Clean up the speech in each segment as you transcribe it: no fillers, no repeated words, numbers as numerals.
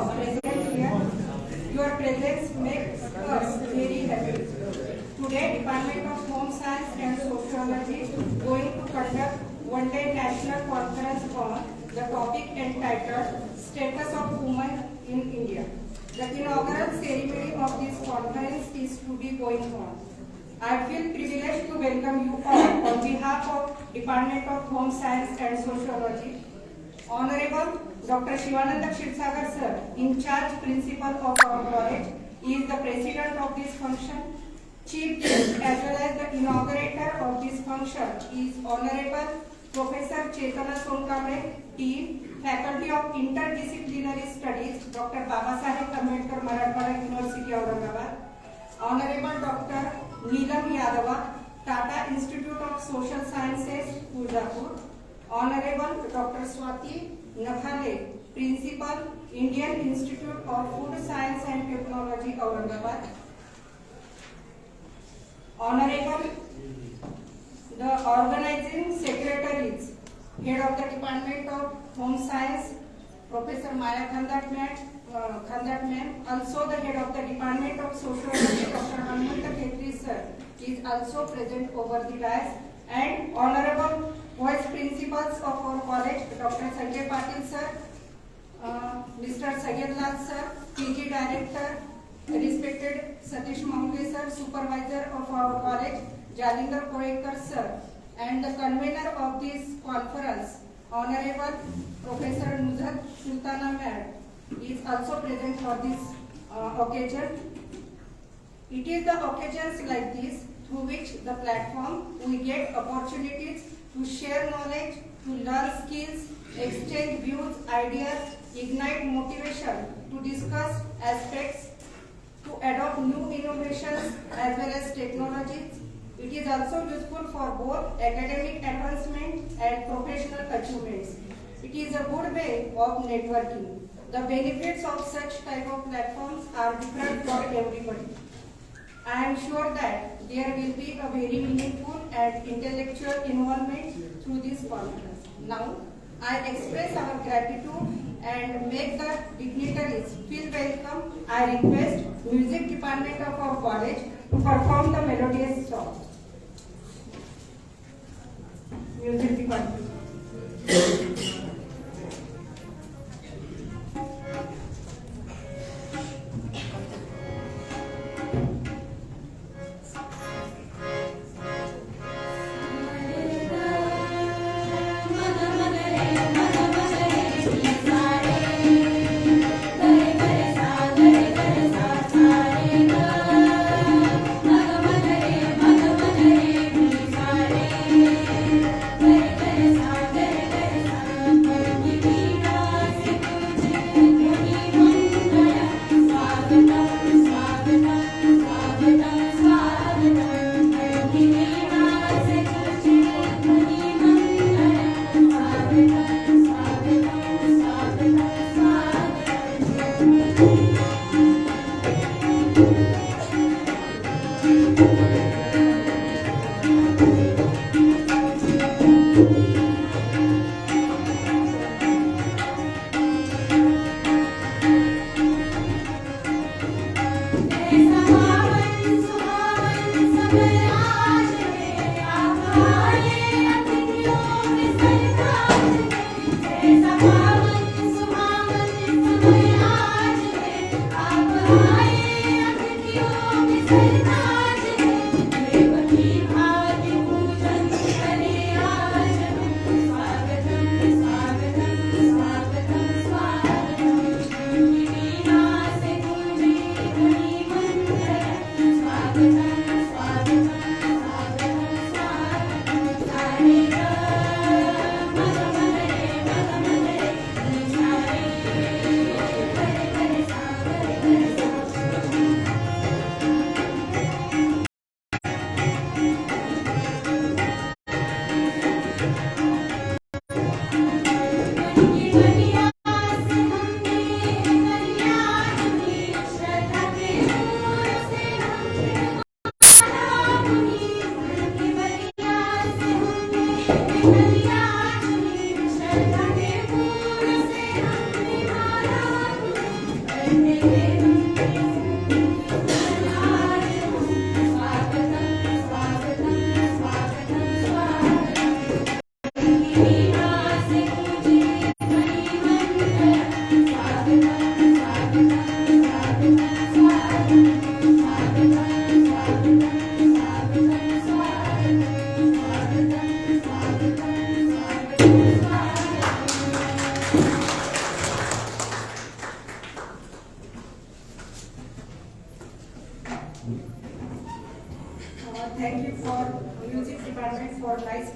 present here. Your presence makes us very happy. Today, Department of Home Science and Sociology going to conduct one-day national conference on the topic entitled Status of Women in India. The inaugural ceremony of this conference is to be going on. I feel privileged to welcome you all on behalf of Department of Home Science and Sociology. Honorable Dr. Shivananda Kshirsagar sir, in charge principal of our college, is the president of this function. Chief guest as well as the inaugurator of this function is Honorable Professor Chetana Sonkamre, Dean, Faculty of Interdisciplinary Studies, Dr. Babasaheb Ambedkar Marathwada University, Aurangabad. Honorable Dr. Neelam Yadava, Tata Institute of Social Sciences, Mirzapur. Honorable Dr. Swati Nakhale, Principal, Indian Institute of Food Science and Technology, Aurangabad. Honorable the organizing secretaries, Head of the Department of Home Science, Professor Maya Khandat ma'am, also the Head of the Department of Sociology, Dr. Hanumanta Khetri sir, is also present over the dais, and Honorable Vice Principals of our college, Dr. Sanjay Patil sir, Mr. Sayed Lal sir, PG Director, respected Satish Mahule sir, Supervisor of our college, Jalinder Koekar sir, and the convener of this conference, Honorable Professor Nuzhat Sultana ma'am, is also present for this occasion. It is the occasions like this through which the platform we get opportunities to share knowledge, to learn skills, exchange views, ideas, ignite motivation, to discuss aspects, to adopt new innovations as well as technologies. It is also useful for both academic advancement and professional achievements. It is a good way of networking. The benefits of such type of platforms are different for everybody. I am sure that there will be a very meaningful and intellectual involvement through this conference. Now, I express our gratitude and make the dignitaries feel welcome. I request Music Department of our college to perform the melodious song. Music Department.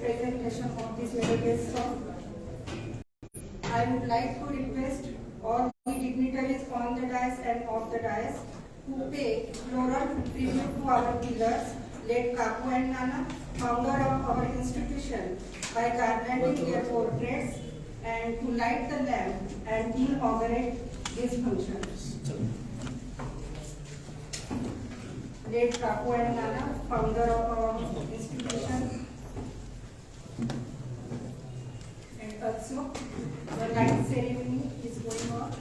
presentation of this medical song. I would like to request all the dignitaries on the dais and off the dais who pay floral tribute to our pillars, late Kaku and Nana, founder of our institution, by garlanding their portraits and to light the lamp and inaugurate this function. Late Kaku and Nana, founder of our institution, and also the light ceremony is going on.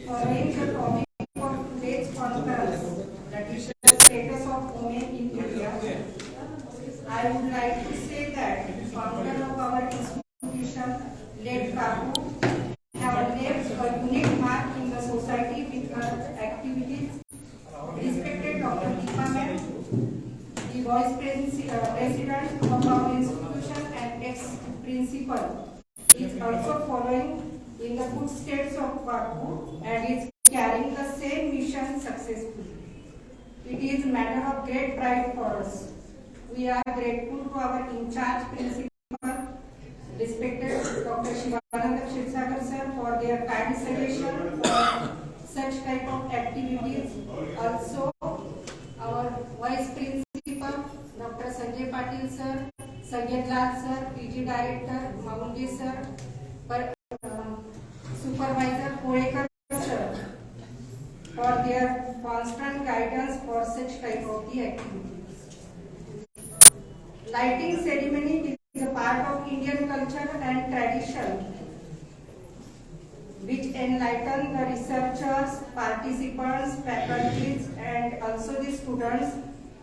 Following the topic of today's conference, that is the status of women in India, I would like to say that the founder of our institution, late Kaku, have left a unique mark in the society with her activities. Respected Dr. Deepa Ma'am, the vice president of our institution and ex-principal, is also following in the footsteps of Kaku and is carrying the same mission successfully. It is a matter of great pride for us. We are grateful to our in-charge principal, respected Dr. Shivananda Kshirsagar sir, for their kind suggestion for such type of activities. Also, our vice principal, Dr. Sanjay Patil sir, Sagyat Lal sir, PG director, Mamunji sir, supervisor Kolekar sir, for their constant guidance for such type of the activities. Lighting ceremony is a part of Indian culture and tradition, which enlighten the researchers, participants, faculties, and also the students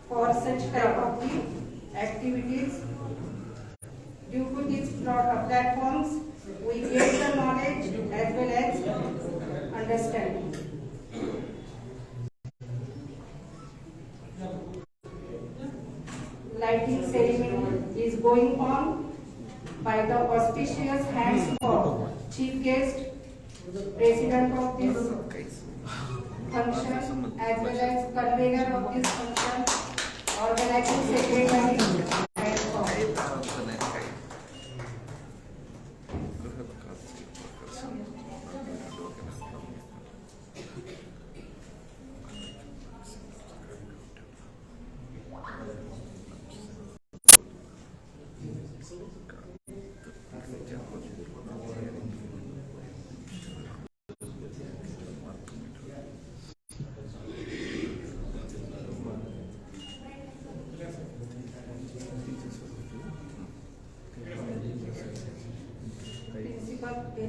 for such type of the activities. Due to these platforms, we get the knowledge as well as understanding. Lighting ceremony is going on by the auspicious hands of chief guest, president of this function, as well as convener of this function, organizing secretary, and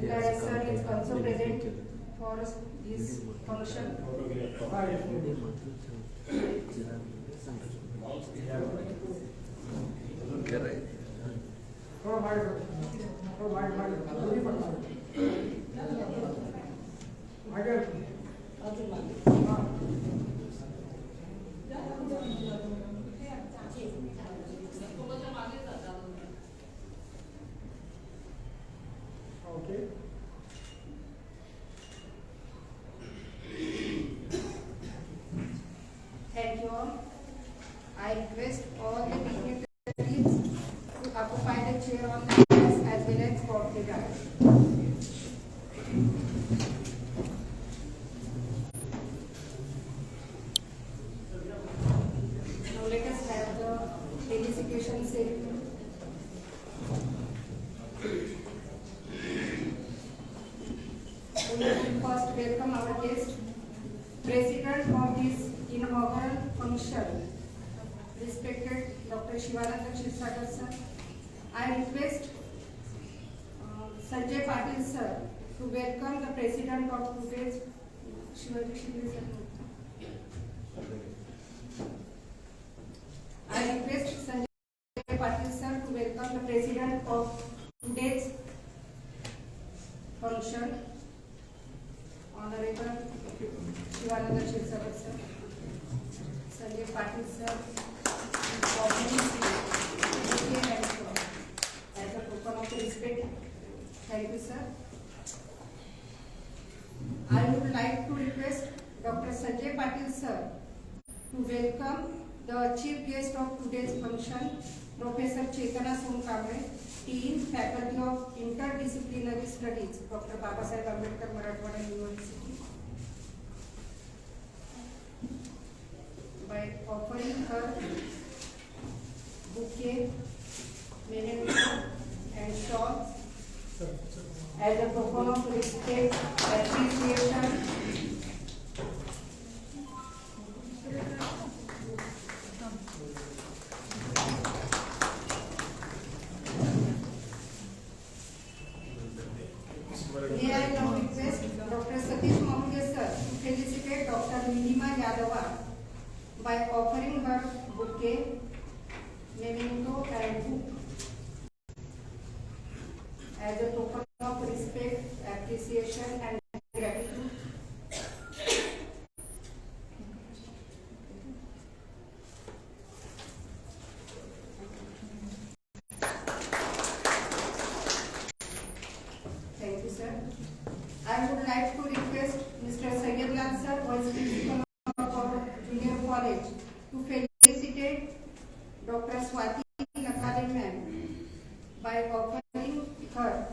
Bella sir is also present for this function. Okay. Thank you all. I request all the dignitaries to occupy the chair on the dais as well as for the dais. Now let us have the felicitation ceremony. We will first welcome our guest, president of this inaugural function, respected Dr. Shivananda Kshirsagar sir. I request Sanjay Patil sir to welcome the president of today's Shivaji Shinde sir. I request Sanjay Patil sir to welcome the president of today's function, Honorable Shivananda Kshirsagar sir. Sanjay Patil sir, as a token of respect, thank you sir. request Dr. Sanjay Patil sir to welcome the chief guest of today's function, Professor Chetana Sonkamble, Dean, Faculty of Interdisciplinary Studies, Dr. Babasaheb Ambedkar Marathwada University, by offering her bouquet, memento, and shawl as a token of respect, appreciation, may I now request Dr. Satish Mahulia sir to felicitate Dr. Nilima Yadava by offering her bouquet, memento, and book as a token of respect, appreciation, and gratitude. Thank you, sir. I would like to request Mr. Sayyid Lal sir, Vice Principal of our Junior College, to felicitate Dr. Swati Nakhale ma'am by offering her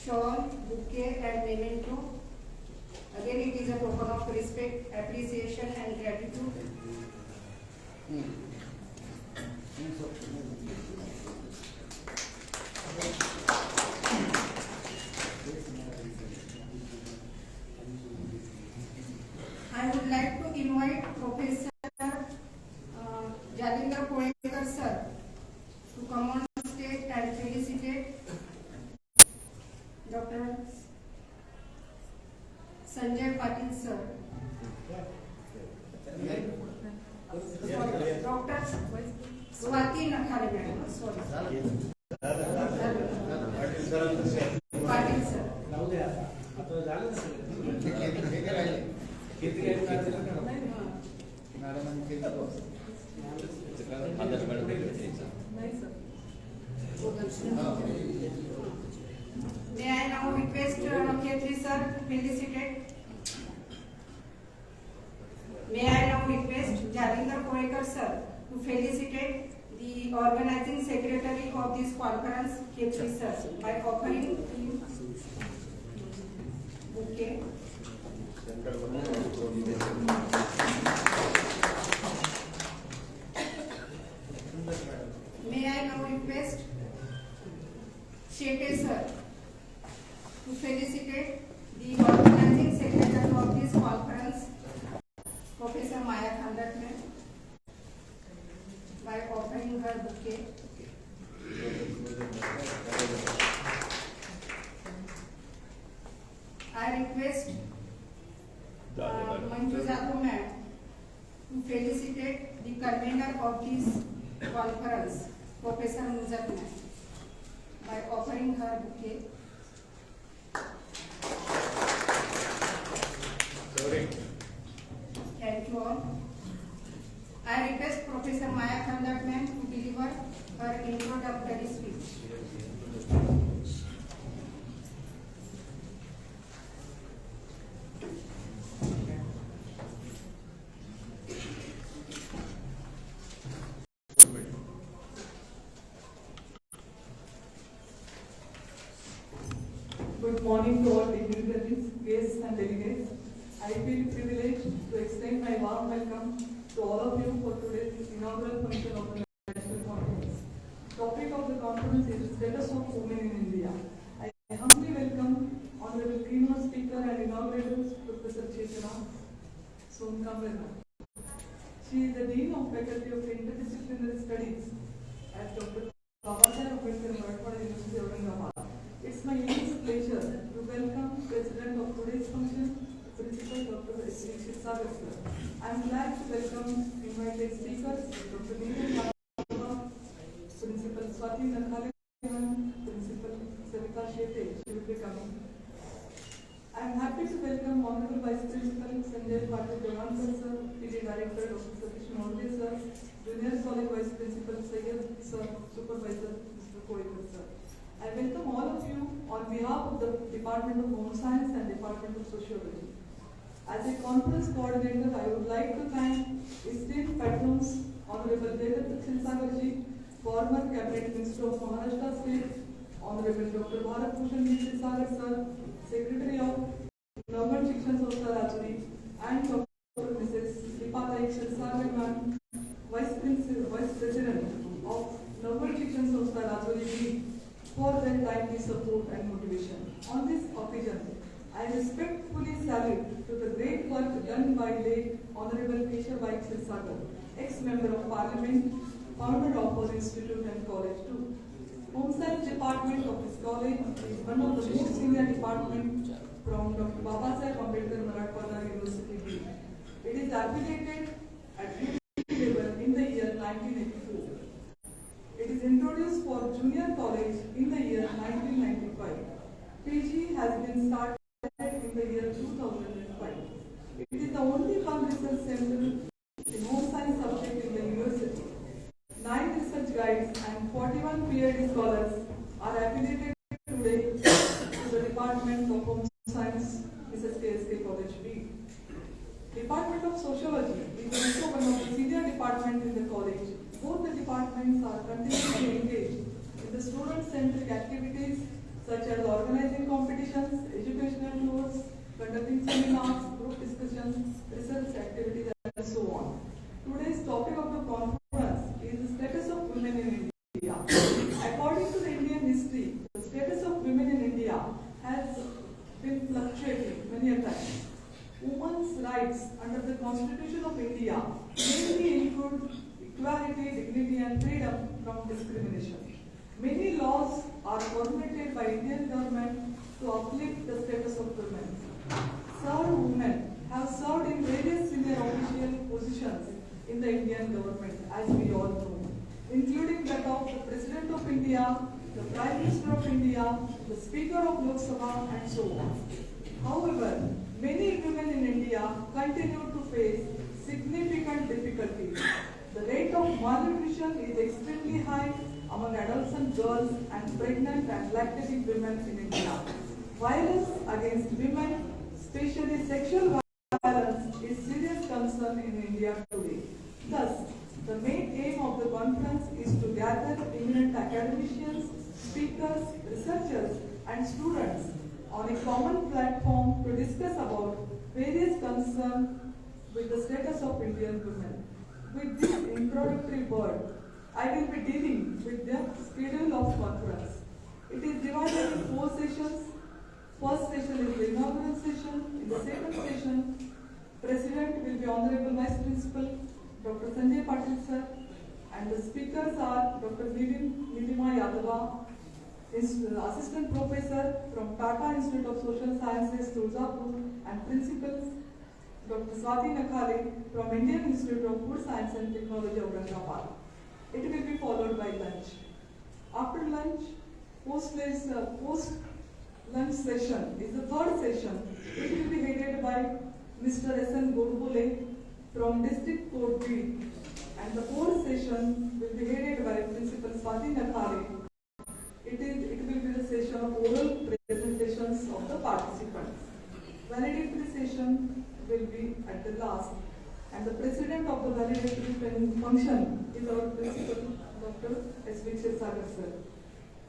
shawl, bouquet, and memento. Again, it is a token of respect, appreciation, and gratitude. I would like to invite Professor Jalindra Koekar sir to come on stage and felicitate Dr. Sanjay Patil sir. Dr. Swati Nakhale madam, sorry. Patil sir. May I now request Khetri sir to felicitate? May I now request Jalindra Koekar sir to felicitate the organizing secretary of this conference, Khetri sir, by offering him bouquet. May I now request Shete sir to felicitate the organizing secretary of this conference, Professor Maya Khandat ma'am, by offering her bouquet. I request Manju Jadhav ma'am to felicitate the convener of this conference, Professor Muzat ma'am, by offering her bouquet. Thank you all. I request Professor Maya Khandat ma'am to deliver her introductory speech. Good morning to all dignitaries, guests and delegates. I feel privileged to extend my warm welcome to all of you for today's inaugural function of the National Conference. Topic of the conference is Status of Women in India. I humbly welcome Honorable Keynote Speaker and Inaugural Professor Chetana Sonkamble. She is the Dean of Faculty of Interdisciplinary Studies at Dr. Babasaheb Ambedkar Marathwada University, Aurangabad. It's my immense pleasure to welcome President of today's function, Principal Dr. S. Sagar sir. I am glad to welcome invited speakers, Dr. Nilima Yadava, Principal Swati Nakhale, Principal Savita Shete. She will be coming. I am happy to welcome Honorable Vice Principal Sanjay Patil Devankar sir, PD Director Dr. Satish Mahulia sir, Junior College Vice Principal Sayyid sir, Supervisor Mr. Koekar sir. I welcome all of you on behalf of the Department of Home Science and Department of Sociology. As a conference coordinator, I would like to thank esteemed patrons, Honorable Devendra Kshirsagarji, former Cabinet Minister of Maharashtra State, Honorable Dr. Bharat Bhushan Kshirsagar sir, Secretary of Naval Shikshan Samstha Rajuri, and Dr. Mrs. Sripatai Kshirsagar ma'am, Vice President of Naval Shikshan Samstha Rajuri, for their timely support and motivation. On this occasion, I respectfully salute to the great work done by late Honorable Keshavbhai Kshirsagar, ex-member of Parliament, founder of our institute and college too. Home Science Department of this college is one of the most senior departments from Dr. Babasaheb Ambedkar Marathwada University. It is affiliated at UP level in the year 1984. It is introduced for junior college in the year 1995. PG has been started in the year 2005. It is the only one research center in home science subject in the university. 9 research guides and 41 PhD scholars are affiliated today to the Department of Home Science, Mrs. KSK College B. Department of Sociology is also one of the senior departments in the college. Both the departments are continuously engaged in the student-centric activities such as organizing competitions, educational tours, conducting seminars, group discussions, research activities, and so on. Today's topic of the conference is the status of women in India. According to the Indian history, the status of women in India has been fluctuating many a times. Women's rights under the Constitution of India mainly include equality, dignity, and freedom from discrimination. Many laws are formulated by Indian government to uplift the status of women. Some women have served in various senior official positions in the Indian government, as we all know, including that of the President of India, the Prime Minister of India, the Speaker of Lok Sabha, and so on. However, many women in India continue to face significant difficulties. The rate of malnutrition is extremely high among adolescent girls and pregnant and lactating women in India. Violence against women, especially sexual violence, is a serious concern in India today. Thus, the main aim of the conference is to gather eminent academicians, speakers, researchers, and students on a common platform to discuss about various concerns with the status of Indian women. With this introductory word, I will be dealing with the schedule of conference. It is divided in 4 sessions. First session is the inaugural session. In the second session, President will be Honorable Vice Principal Dr. Sanjay Patil sir, and the speakers are Dr. Nilima Yadava, Assistant Professor from Tata Institute of Social Sciences, Turzapur, and Principals Dr. Swati Nakhale from Indian Institute of Food Science and Technology, Aurangabad. It will be followed by lunch. After lunch, post-lunch session is the third session. It will be headed by Mr. S.N. Godbole from District Court B. And the fourth session will be headed by Principal Swati Nakhale. It will be the session of oral presentations of the participants. Valedictory session will be at the last, and the president of the valedictory function is our principal, Dr. S.V. Kshirsagar sir.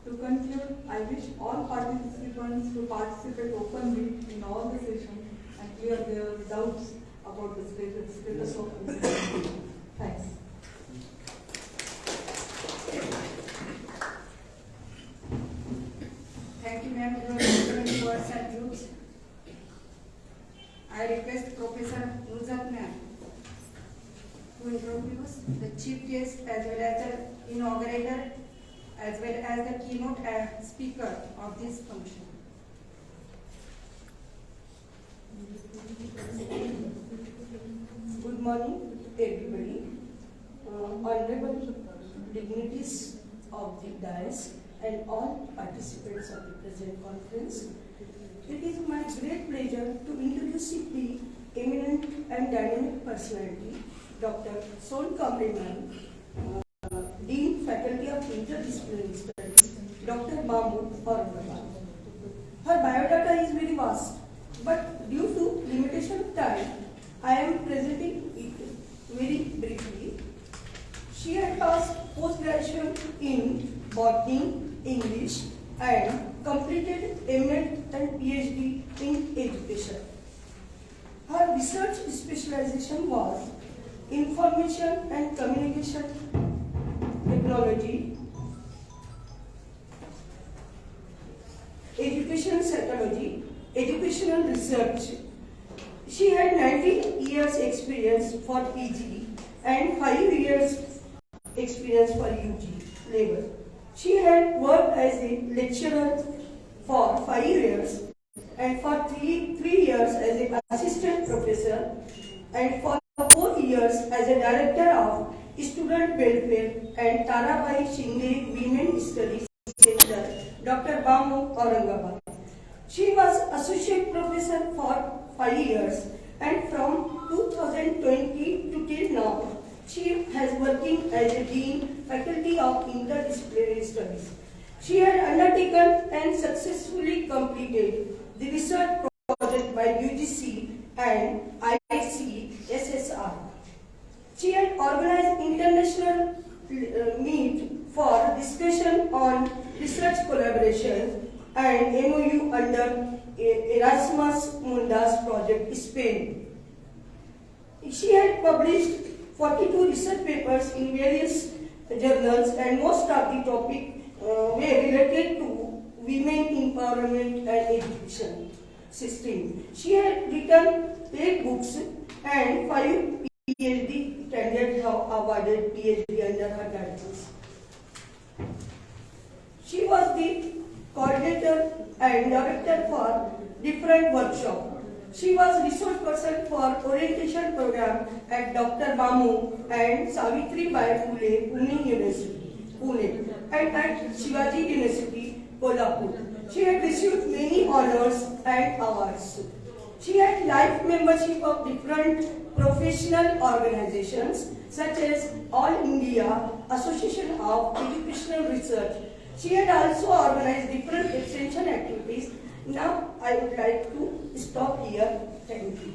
To conclude, I wish all participants to participate openly in all the sessions and clear their doubts about the status of women. Thanks. Thank you, ma'am, for your excellent words and views. I request Professor Nuzhat ma'am to introduce the chief guest as well as the inaugurator as well as the keynote speaker of this function. Good morning, everybody. Honorable dignitaries of the dais and all participants of the present conference, it is my great pleasure to introduce the eminent and dynamic personality, Dr. Son Kamble ma'am, Dean, Faculty of Interdisciplinary Studies, Dr. Mahmood, Aurangabad. Her biodata is very vast, but due to limitation of time, She had passed post-graduation in botany, English, and completed M.Ed and PhD in education. Her research specialization was information and communication technology, education psychology, educational research. She had 19 years experience for PG and 5 years experience for UG level. She had worked as a lecturer for 5 years and for three years as an assistant professor and for 4 years as a director of student welfare and Tarabai Shinde Women Studies Center, Dr. Bamu, Aurangabad. She was associate professor for 5 years and from 2020 to till now, she has working as a dean, faculty of interdisciplinary studies. She had undertaken and successfully completed the research project by UGC and ICSSR. She had organized international meet for discussion on research collaboration and MOU under Erasmus Mundus project Spain. She had published 42 research papers in various journals and most of the topic were related to women empowerment and education system. She had written 8 books and 5 PhD candidates have awarded PhD under her guidance. She was the coordinator and director for different workshops. She was resource person for orientation program at Dr. Bamu and Savitribai Phule Pune University, Pune, and at Shivaji University, Kolhapur. She had received many honors and awards. She had life membership of different professional organizations such as All India Association of Educational Research. She had also organized different extension activities. Now I would like to stop here. Thank you.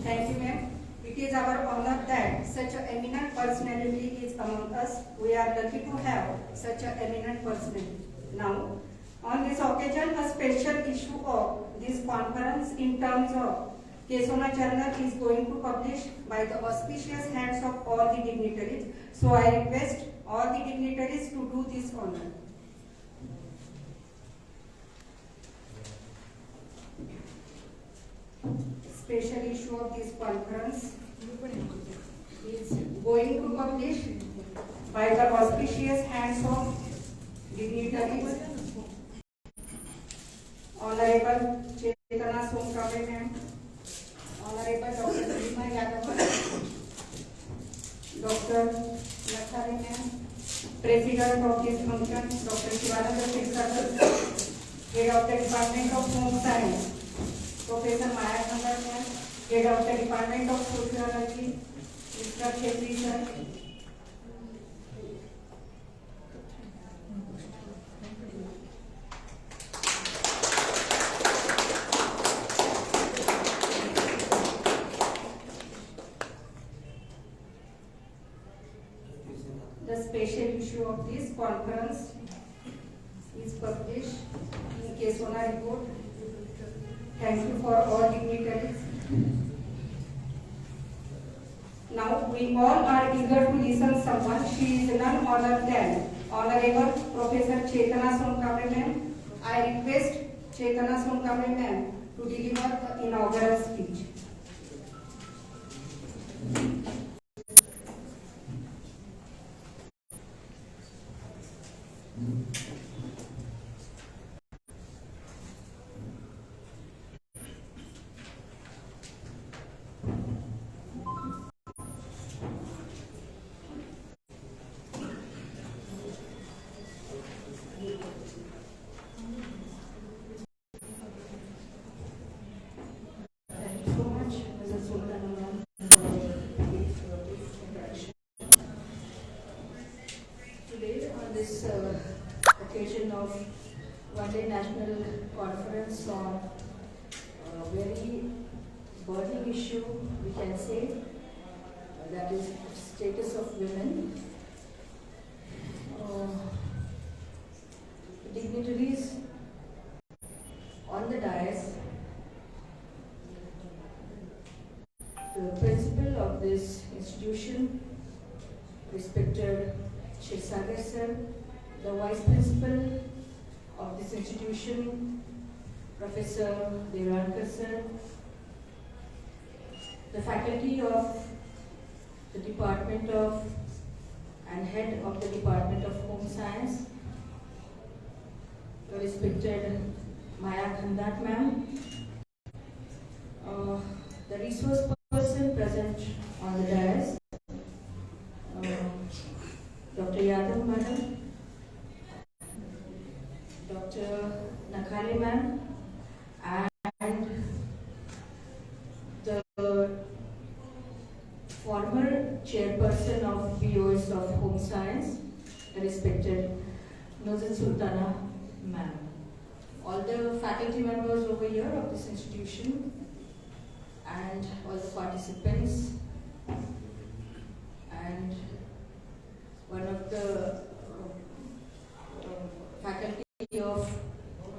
Thank you, ma'am. It is our honor that such an eminent personality is among us. We are lucky to have such an eminent personality. Now, on this occasion, a special issue of this conference in terms of Kesona Journal is going to publish by the auspicious hands of all the dignitaries. So I request all the dignitaries to do this honor. Special issue of this conference is going to publish by the auspicious hands of dignitaries. Honorable Chetana Somkabe ma'am, Honorable Dr. Nilima Yadav, Dr. Lakhari ma'am, President of this function, Dr. Shivananda Singh, Head of the Department of Home Science, Professor Maya Khandar ma'am, Head of the Department of Sociology, Mr. Chetri sir, the special issue of this conference is published in Kesona report. Thank you for all dignitaries. Now we all are eager to listen someone. She is none other than Honorable Professor Chetana Somkabe ma'am. I request Chetana Somkabe ma'am to deliver the inaugural speech. Thank you so much. issue, we can say, that is status of women. Dignitaries on the dais, the principal of this institution, respected Shirsagar sir, the vice principal of this institution, Professor Devrankar sir, the faculty of the Department of and head of the Department of Home Science, the respected Maya Khandat ma'am, the resource person present on the dais, Dr. Yadav madam, Dr. Nakhale ma'am, and the former chairperson of BOS of Home Science, the respected Nuzhat Sultana ma'am. All the faculty members over here of this institution and all the participants and one of the faculty of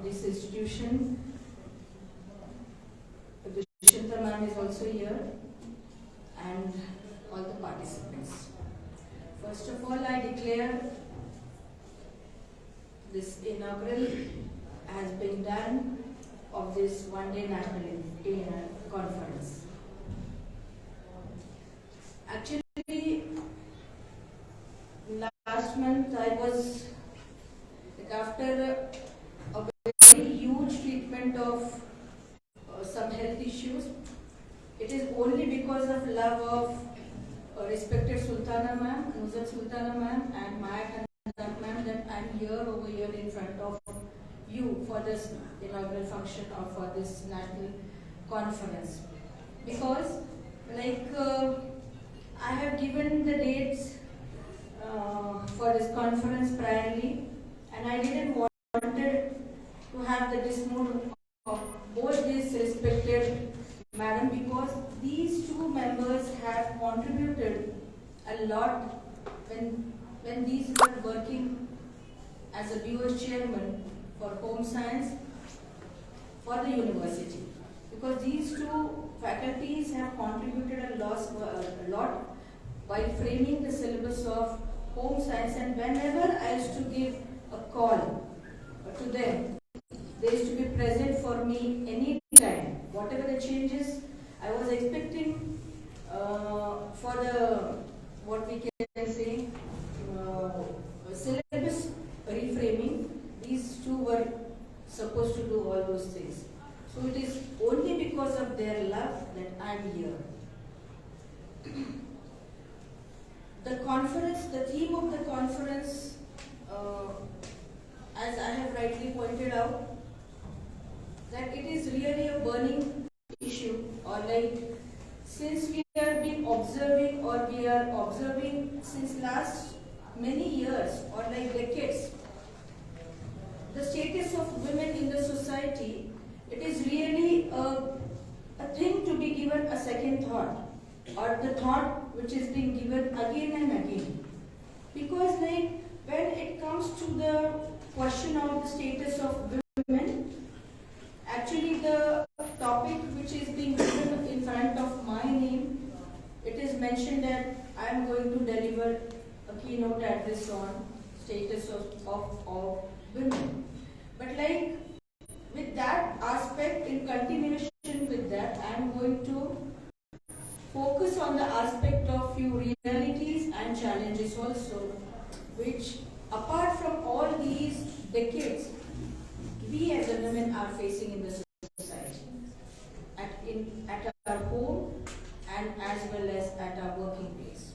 this institution, Dushyanta ma'am is also here, and all the participants. First of all, I declare this inaugural has been done of this one-day national conference. Actually, last month I was, after a very huge treatment of some health issues, it is only because of love of respected Sultana ma'am, Nuzhat Sultana ma'am and Maya Khandat ma'am that I am here over here in front of you for this inaugural function or for this national conference. Because I have given the dates for this conference priorly, and I didn't wanted to have the dismount of both these respected madam, because these two members have contributed a lot when these were working as a BOS chairman for home science for the university. Because these two faculties have contributed a lot by framing the syllabus of home science, and whenever I used to give a call to them, they used to be present for me any time. Whatever the changes I was expecting for the, what we can say, syllabus reframing, these two were supposed to do all those things. So it is only because of their love that I am here. The conference, the theme of the conference, as I have rightly pointed out, that it is really a burning issue, or since we have been observing, or we are observing since last many years or decades, the status of women in the society, it is really a thing to be given a second thought, or the thought which is being given again and again. Because when it comes to the question of the status of women, actually the topic which is being given in front of my name, it is mentioned that I am going to deliver a keynote address on status of women. But with that aspect, in continuation with that, I am going to focus on the aspect of few realities and challenges also, which apart from all these decades, we as a women are facing in the society, at our home and as well as at our working place.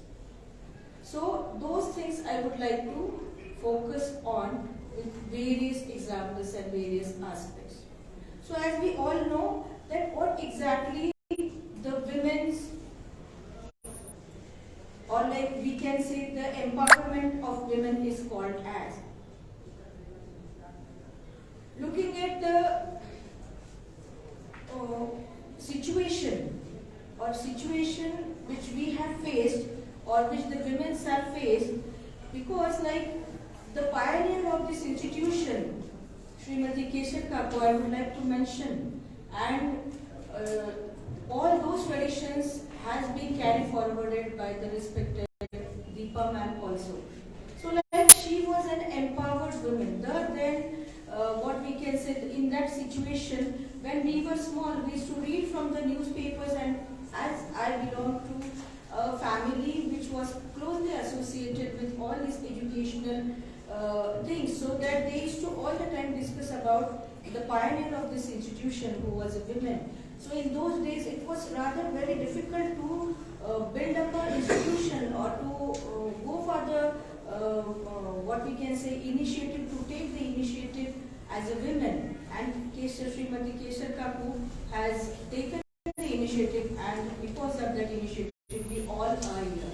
So those things I would like to focus on with various examples and various aspects. So as we all know that what exactly the women's, or we can say the empowerment of women is called as. Looking at the situation or situation which we have faced or which the women have faced, because like the pioneer of this institution, Srimati Kesar Kapoor, I would like to mention, and all those traditions has been carried forwarded by the respected Deepa ma'am also. So like she was an empowered woman. Then what we can say in that situation, when we were small, we used to read from the newspapers, and as I belong to a family which was closely associated with all these educational things, so that they used to all the time discuss about the pioneer of this institution who was a woman. So in those days it was rather very difficult to build up an institution or to go for the what we can say initiative, to take the initiative as a woman. And Srimati Kesar Kapoor has taken the initiative, and because of that initiative we all are here.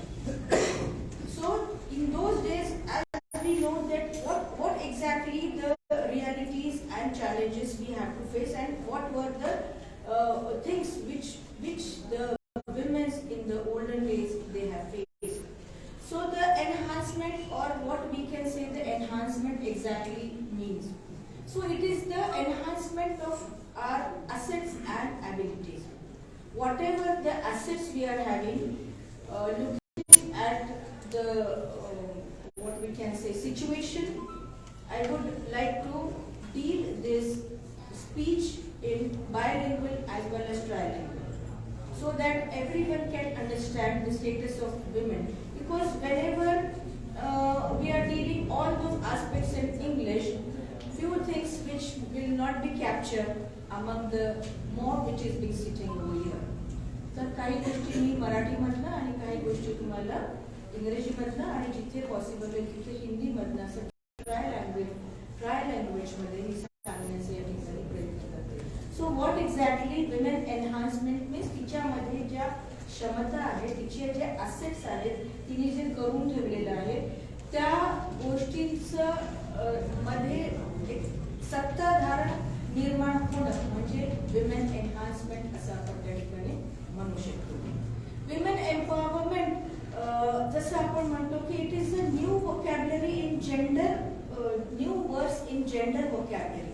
So in those days, as we know that what exactly the realities and challenges we have to face, and what were the things which the women in the olden days they have faced. So the enhancement, or what we can say the enhancement exactly means. So it is the enhancement of our assets and abilities. Whatever the assets we are having, looking at the what we can say situation, I would like to deal this speech in bilingual as well as trilingual, so that everyone can understand the status of women. Because whenever we are dealing all those aspects in English, few things which will not be captured among the mob which is being sitting over here. तर काही गोष्टी मी मराठीमधनं आणि काही गोष्टी तुम्हाला इंग्रजीमधनं आणि जिथे possible आहे तिथे हिंदीमधनं असं ट्राय लँग्वेजमध्ये मी सांगण्याचा या ठिकाणी प्रयत्न करते. So what exactly women enhancement means तिच्यामध्ये ज्या क्षमता आहेत, तिचे जे असेट्स आहेत, तिने जे करून ठेवलेलं आहे त्या गोष्टींचं मध्ये एक सत्ताधारण निर्माण होणं म्हणजे विमेन एनहान्समेंट असं आपण त्या ठिकाणी म्हणू शकतो. विमेन एम्पॉवरमेंट जसं आपण म्हणतो की it is a new vocabulary in gender, new words in gender vocabulary.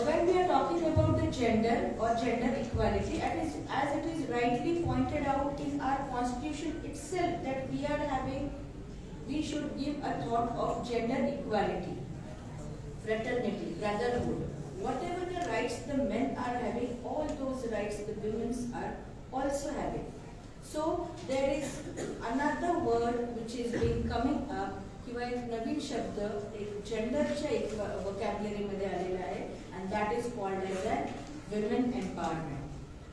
When we are talking about the gender or gender equality, as it is rightly pointed out in our constitution itself, that we should give a thought of gender equality, fraternity, brotherhood. Whatever the rights the men are having, all those rights the women are also having. So there is another word which is being coming up, किंवा एक नवीन शब्द एक जेंडरच्या एक vocabulary मध्ये आलेला आहे, and that is called as a women empowerment.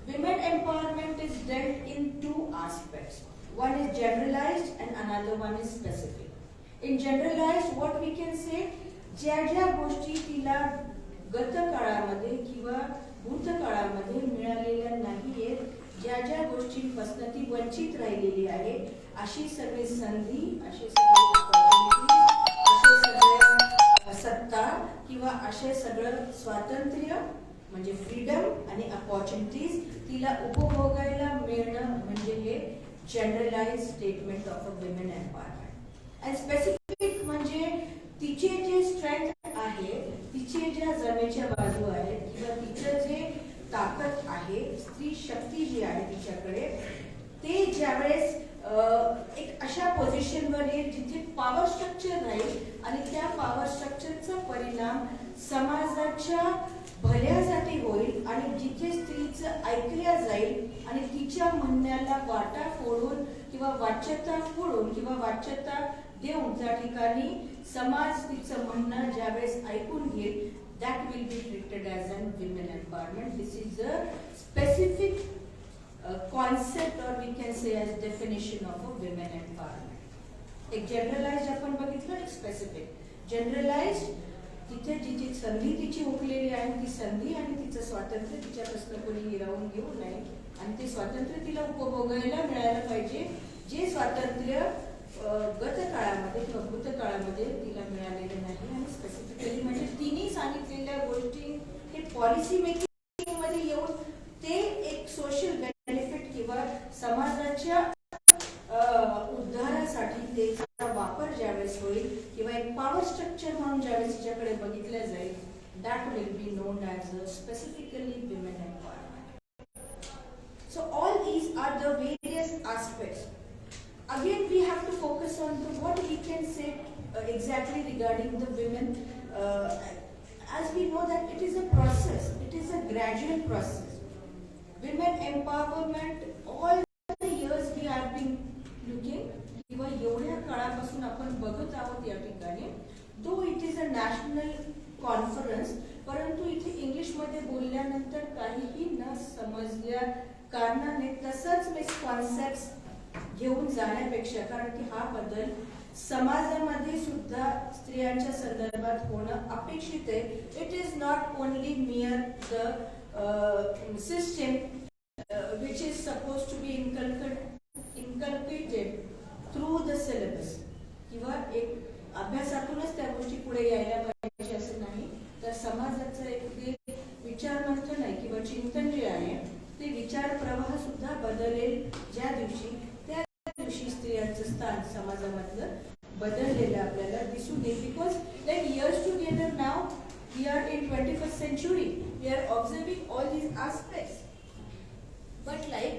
Women empowerment is dealt in two aspects. One is generalized and another one is specific. In generalized, what we can say, ज्या गोष्टी तिला गत काळामध्ये किंवा भूतकाळामध्ये मिळालेल्या नाहीयेत, ज्या गोष्टींपासून ती वंचित राहिलेली आहे, अशी सगळी संधी, अशी सगळी असे सगळ्या सत्ता किंवा असे सगळं स्वातंत्र्य म्हणजे फ्रीडम आणि अपॉर्च्युनिटीज तिला उपभोगायला मिळणं म्हणजे हे generalize statement of a women empowerment. आणि स्पेसिफिक म्हणजे तिचे जे स्ट्रेंथ आहे, तिचे ज्या जमेच्या बाजू आहेत किंवा तिचं जे ताकद आहे, स्त्री शक्ती जी आहे तिच्याकडे, ते ज्यावेळेस एक अशा पोझिशनवर येईल जिथे पॉवर स्ट्रक्चर राहील आणि त्या पॉवर स्ट्रक्चरचा परिणाम समाजाच्या भल्यासाठी होईल आणि जिथे स्त्रीचं ऐकल्या जाईल आणि तिच्या म्हणण्याला वाटा फोडून किंवा वाच्यता फोडून किंवा वाच्यता देऊन त्या ठिकाणी समाज तिचं म्हणणं ज्यावेळेस ऐकून घेईल, that will be treated as a women empowerment. This is a specific concept, or we can say as definition of a women empowerment. एक generalized आपण बघितलं, एक specific. Generalized तिथे जिची संधी तिची हुकलेली आहे, ती संधी आणि तिचं स्वातंत्र्य तिच्यापासून कोणी हिरावून घेऊ नये आणि ते स्वातंत्र्य तिला उपभोगायला मिळायला पाहिजे, जे स्वातंत्र्य गत काळामध्ये किंवा भूतकाळामध्ये तिला मिळालेलं नाही. आणि स्पेसिफिकली म्हणजे तिने सांगितलेल्या गोष्टी हे पॉलिसी मेकिंग मध्ये येऊन ते एक social benefit That will be known as specifically women empowerment. So all these are the various aspects. Again, we have to focus on what we can say exactly regarding the women. As we know that it is a process, it is a gradual process. Women empowerment, all the years we have been looking, किंवा एवढ्या काळापासून आपण बघत आहोत या ठिकाणी, दो it is a national conference, परंतु इथे इंग्लिश मध्ये बोलल्यानंतर काहीही न समजल्या कारणाने तसंच मिसकॉन्सेप्ट घेऊन जाण्यापेक्षा, कारण की हा बदल समाजामध्ये सुद्धा स्त्रियांच्या संदर्भात होणं अपेक्षित आहे. It is not only मियर the system which is supposed to be inculcated through the syllabus, किंवा एक अभ्यासातूनच त्या गोष्टी पुढे यायला पाहिजे असं नाही, तर समाजाचं एक विचार मंथन आहे किंवा चिंतन जे आहे ते विचार प्रवाह सुद्धा बदलेल. ज्या दिवशी त्या दिवशी स्त्रियांचं स्थान समाजामधलं बदललेलं आपल्याला दिसून येईल. Because like years together now we are in 21st century, we are observing all these aspects. But like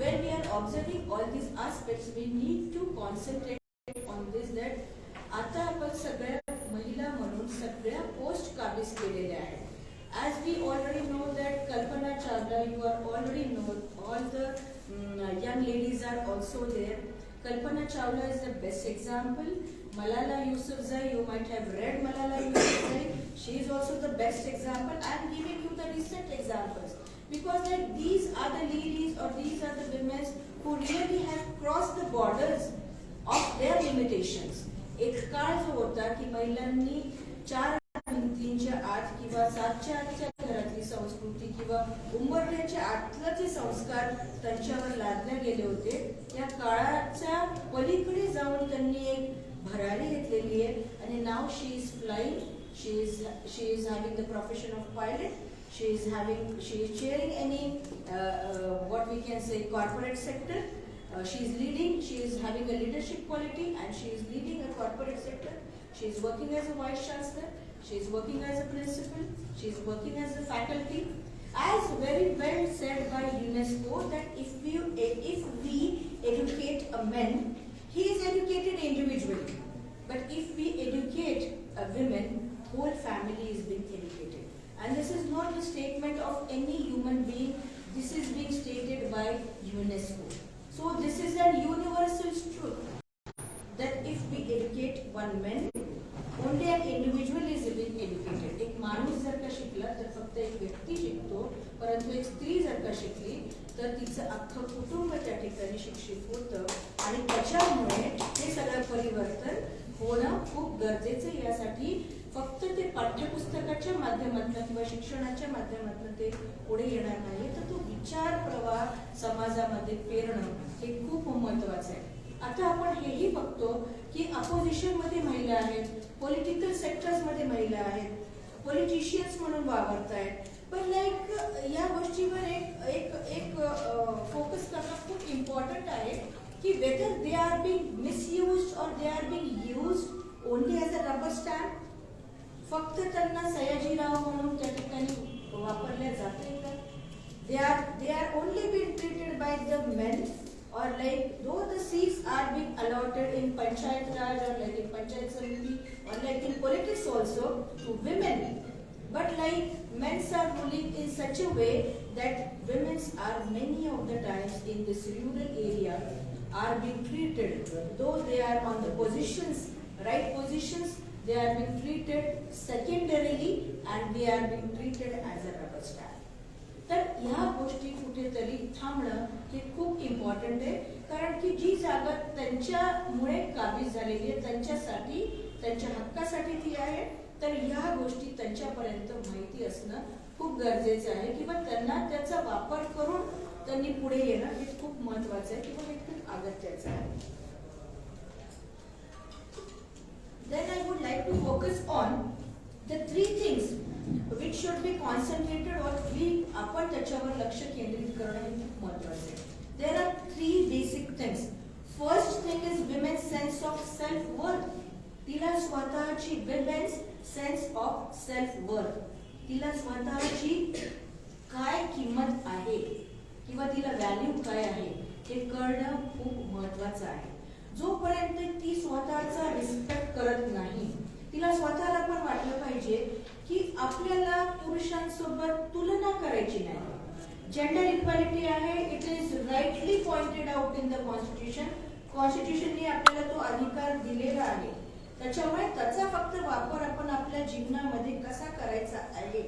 when we are observing all these aspects, we need to concentrate on this, that आता आपण सगळ्या महिला म्हणून सगळ्या post काबीज केलेल्या आहेत. As we already know that Kalpana Chawla, you are already know, all the young ladies are also there. Kalpana Chawla is the best example. Malala Yousafzai, you might have read Malala Yousafzai. She is also the best example. I am giving you the recent examples. Because like these are the ladies or these are the women who really have crossed the borders of their limitations. एक काळ जो होता की महिलांनी 4 भिंतींच्या आत किंवा 7च्या आतच्या घरातली संस्कृती किंवा उंबरठ्याच्या आतले जे संस्कार त्यांच्यावर लादले गेले होते, त्या काळाच्या पलीकडे जाऊन त्यांनी एक भरारी घेतलेली आहे. आणि नाव she is flying, she is having the profession of pilot. She is chairing any what we can say corporate sector. She is leading. She is having a leadership quality, and she is leading a corporate sector. She is working as a vice chancellor. She is working as a principal. She is working as a faculty. As very well said by UNESCO, that if we educate a man, he is educated individually. But if we educate a woman, whole family is being educated. And this is not the statement of any human being. This is being stated by UNESCO. So this is a universal truth that if we educate one man, only an individual is being educated. एक माणूस जर का शिकला तर फक्त एक व्यक्ती शिकतो, परंतु एक स्त्री जर का शिकली तर तिचं अख्खं कुटुंब त्या ठिकाणी शिक्षित होतं. आणि त्याच्यामुळे हे सगळं परिवर्तन होणं खूप गरजेचं आहे. यासाठी फक्त ते पाठ्यपुस्तकाच्या माध्यमातून किंवा शिक्षणाच्या माध्यमातून ते पुढे येणार नाही, तर तो विचार प्रवाह समाजामध्ये पेरणं हे खूप महत्वाचं आहे. आता आपण हेही बघतो की अपोजिशन मध्ये महिला आहेत, पॉलिटिकल सेक्टर्स मध्ये महिला आहेत, पॉलिटिशियन्स म्हणून वावरत आहेत. पण लाईक या गोष्टीवर एक फोकस करणं खूप इम्पॉर्टंट आहे की whether they are being misused और they are being used only as a rubber stamp. फक्त त्यांना सयाजीराव म्हणून त्या ठिकाणी वापरल्या जाते का? they are only being treated by the men, or like though the seats are being allotted in Panchayat Raj or like in Panchayat Samiti or like in politics also to women, but like men are ruling in such a way that women are many of the times in this rural area are being treated, though they are on the positions, right positions, they are being treated secondarily and they are being treated as a rubber stamp. तर ह्या गोष्टी कुठेतरी थांबणं हे खूप important आहे. कारण की जी जागा त्यांच्यामुळे काबीज झालेली आहे, त्यांच्यासाठी, त्यांच्या हक्कासाठी ती आहे, तर ह्या गोष्टी त्यांच्यापर्यंत माहिती असणं खूप गरजेचं आहे किंवा त्यांना त्याचा वापर करून त्यांनी पुढे येणं हे खूप महत्वाचं आहे किंवा हे खूप अगत्याचं आहे. Then I would like to focus on the 3 things which should be concentrated or आपण त्याच्यावर लक्ष केंद्रित करणं हे खूप महत्वाचं आहे. There are 3 basic things. First thing is women's sense of self-worth. तिला स्वतःची women's sense of self worth. तिला स्वतःची काय किंमत आहे किंवा तिला व्हॅल्यू काय आहे हे कळणं खूप महत्वाचं आहे. जोपर्यंत ती स्वतःचा रिस्पेक्ट करत नाही, तिला स्वतःला पण वाटलं पाहिजे की आपल्याला पुरुषांसोबत तुलना करायची नाही. जेंडर इक्वॅलिटी आहे, it is rightly pointed out in the constitution. कॉन्स्टिट्यूशनने आपल्याला तो अधिकार दिलेला आहे. त्याच्यामुळे त्याचा फक्त वापर आपण आपल्या जीवनामध्ये कसा करायचा आहे.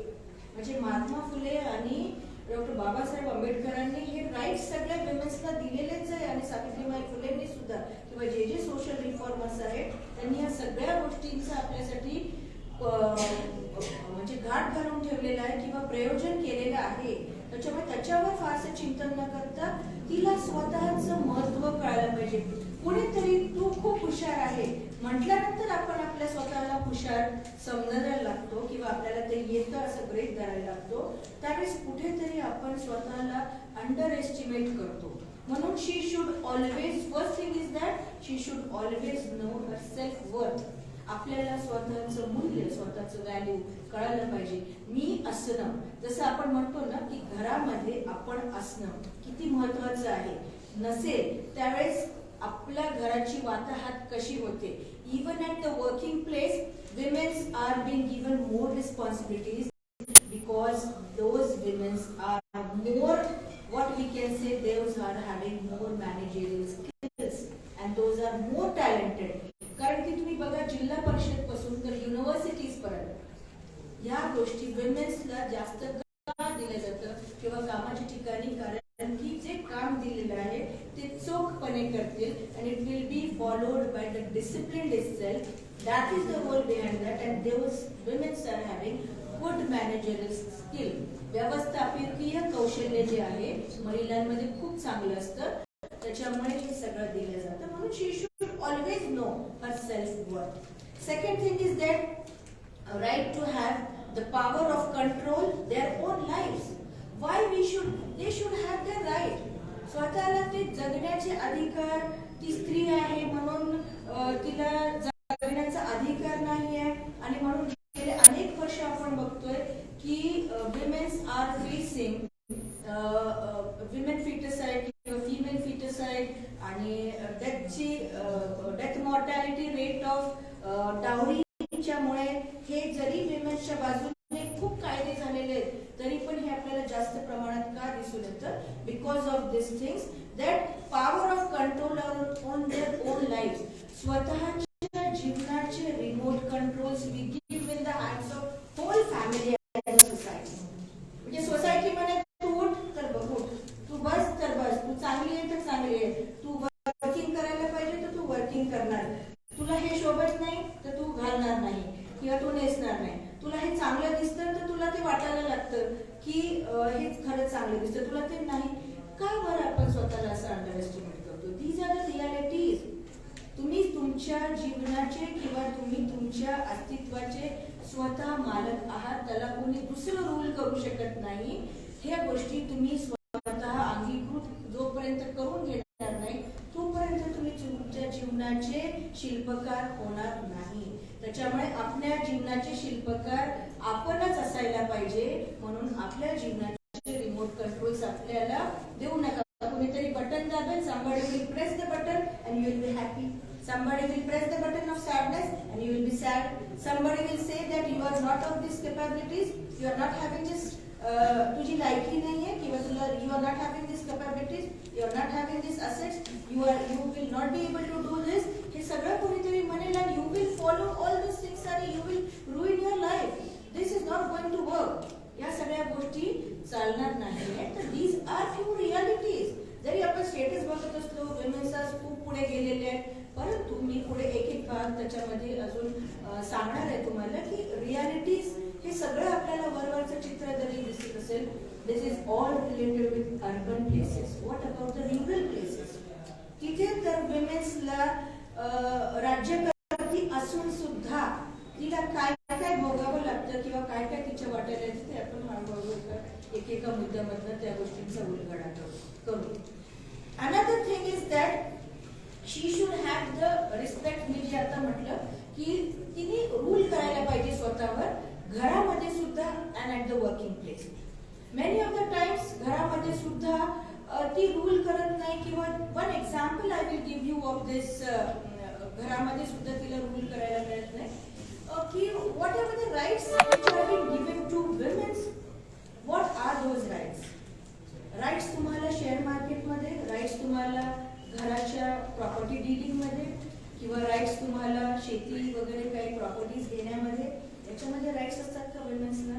म्हणजे महात्मा फुले आणि डॉक्टर बाबासाहेब आंबेडकरांनी हे राईट सगळ्या विमेन्सला दिलेलेच आहे आणि सावित्रीबाई फुलेंनी सुद्धा किंवा जे जे सोशल रिफॉर्मर्स आहेत त्यांनी या सगळ्या गोष्टींचा आपल्यासाठी म्हणजे घाट घालून ठेवलेला आहे किंवा प्रयोजन केलेलं आहे. त्याच्यामुळे त्याच्यावर फारसं चिंतन न करता तिला स्वतःचं महत्व कळायला पाहिजे. कुणीतरी तू खूप हुशार आहे म्हटल्यानंतर आपण आपल्या स्वतःला हुशार समजायला लागतो किंवा आपल्याला ते येतं असं ग्रेट करायला लागतो. त्यावेळेस कुठेतरी आपण स्वतःला अंडर एस्टिमेट करतो. म्हणून she should always, first thing is that she should always know her self worth. आपल्याला स्वतःचं मूल्य, स्वतःचं व्हॅल्यू कळायला पाहिजे. मी असणं, जसं आपण म्हणतो ना की घरामध्ये आपण असणं किती महत्वाचं आहे. नसेल त्यावेळेस आपल्या घराची वाताहत कशी होते. Even at the working place womens are being given more responsibilities because those womens are more what we can say, those are having more managerial skills and those are more talented. कारण की तुम्ही बघा जिल्हा परिषद पासून तर universities पर्यंत या गोष्टी विमेन्सला जास्त का दिलं जातं किंवा कामाच्या ठिकाणी, कारण की जे काम दिलेलं आहे ते चोखपणे करतील and it will be followed by the discipline itself. That is the whole behind that and those women are having good managerial skill. व्यवस्थापकीय कौशल्य जे आहे महिलांमध्ये खूप चांगलं असतं. त्याच्यामुळे हे सगळं दिलं जातं. म्हणून she should always know her self worth. Second thing is that right to have the power of control their own life. Why we should, they should have their right. स्वतःला ते जगण्याचे अधिकार. ती स्त्री आहे म्हणून तिला जगण्याचा अधिकार नाही आहे आणि म्हणून गेले अनेक वर्ष आपण बघतोय की विमेन्स आर फेसिंग विमेन फिटसाइड किंवा फिमेल फिटसाइड आणि डेथ मॉर्टॅलिटी रेट ऑफ डावरीच्यामुळे हे जरी विमेन्सच्या बाजूने खूप कायदे झालेले आहेत तरी पण हे आपल्याला जास्त प्रमाणात का दिसून येतं. Because of this things that power of control on their own life. स्वतःच्या जीवनाचे remote controls we give in the hands of whole family as a society. म्हणजे सोसायटी मध्ये तू उठ तर बघ उठ, तू बस तर बस, तू चांगली आहे तर चांगली आहे, तू वर्किंग करायला पाहिजे तर तू वर्किंग करणार, तुला हे शोभत नाही तर तू घालणार नाही किंवा तू नेसणार नाही, तुला हे चांगलं दिसतं तर तुला ते वाटायला लागतं की हे खरंच चांगलं दिसतं, तुला ते नाही. का बरं आपण स्वतःला असं अंडर एस्टिमेट करतो. These are the realities. तुम्ही तुमच्या जीवनाचे किंवा तुम्ही तुमच्या अस्तित्वाचे स्वतः मालक आहात. त्याला कोणी दुसरं रूल करू शकत नाही. ह्या गोष्टी तुम्ही स्वतः अंगीकृत जोपर्यंत करून घेणार नाही तोपर्यंत तुम्ही तुमच्या जीवनाचे शिल्पकार होणार नाही. त्याच्यामुळे आपल्या जीवनाचे शिल्पकार आपणच असायला पाहिजे. म्हणून आपल्या जीवनाचे रिमोट कंट्रोल्स आपल्याला देऊ नका. कोणीतरी button दाबेल, somebody will press the button and you will be happy. Somebody will press the button of sadness and you will be sad. Somebody will say that you are not of these capabilities, you are not having this, तुझी लायकी नाहीये किंवा तुला you are not having these capabilities, you are not having these assets, you will not be able to do this. हे सगळं कोणीतरी म्हणेल and you will follow all these things and you will ruin your life. This is not going to work. या सगळ्या गोष्टी चालणार नाही. तर these are few realities. जरी आपण स्टेटस बघत असलो विमेन्स खूप पुढे गेलेले आहेत परंतु मी पुढे एक एक भाग त्याच्यामध्ये अजून सांगणार आहे तुम्हाला की रियालिटीज हे सगळं आपल्याला वरवरचं चित्र जरी दिसत असेल. This is all related with urban places. What about the rural places. तिथे तर विमेन्सला राज्यकर्ती असून सुद्धा तिला काय काय भोगावं लागतं किंवा काय काय तिच्या वाट्याला येतं ते आपण हळूहळू एकेका मुद्द्यामधनं त्या गोष्टींचा उलगडा करू. Another thing is that she should have the respect. मी जे आता म्हटलं की तिने रूल करायला पाहिजे स्वतःवर घरामध्ये सुद्धा and at the working place. Many of the times घरामध्ये सुद्धा ती रूल करत नाही किंवा one example I will give you of this. घरामध्ये सुद्धा तिला रूल करायला मिळत नाही की whatever the rights which have been given to women, what are those rights? Rights तुम्हाला शेअर मार्केटमध्ये, राईट्स तुम्हाला घराच्या प्रॉपर्टी डीलिंगमध्ये किंवा राईट्स तुम्हाला शेती वगैरे काही प्रॉपर्टीज घेण्यामध्ये, याच्यामध्ये राईट्स असतात का विमेन्सना?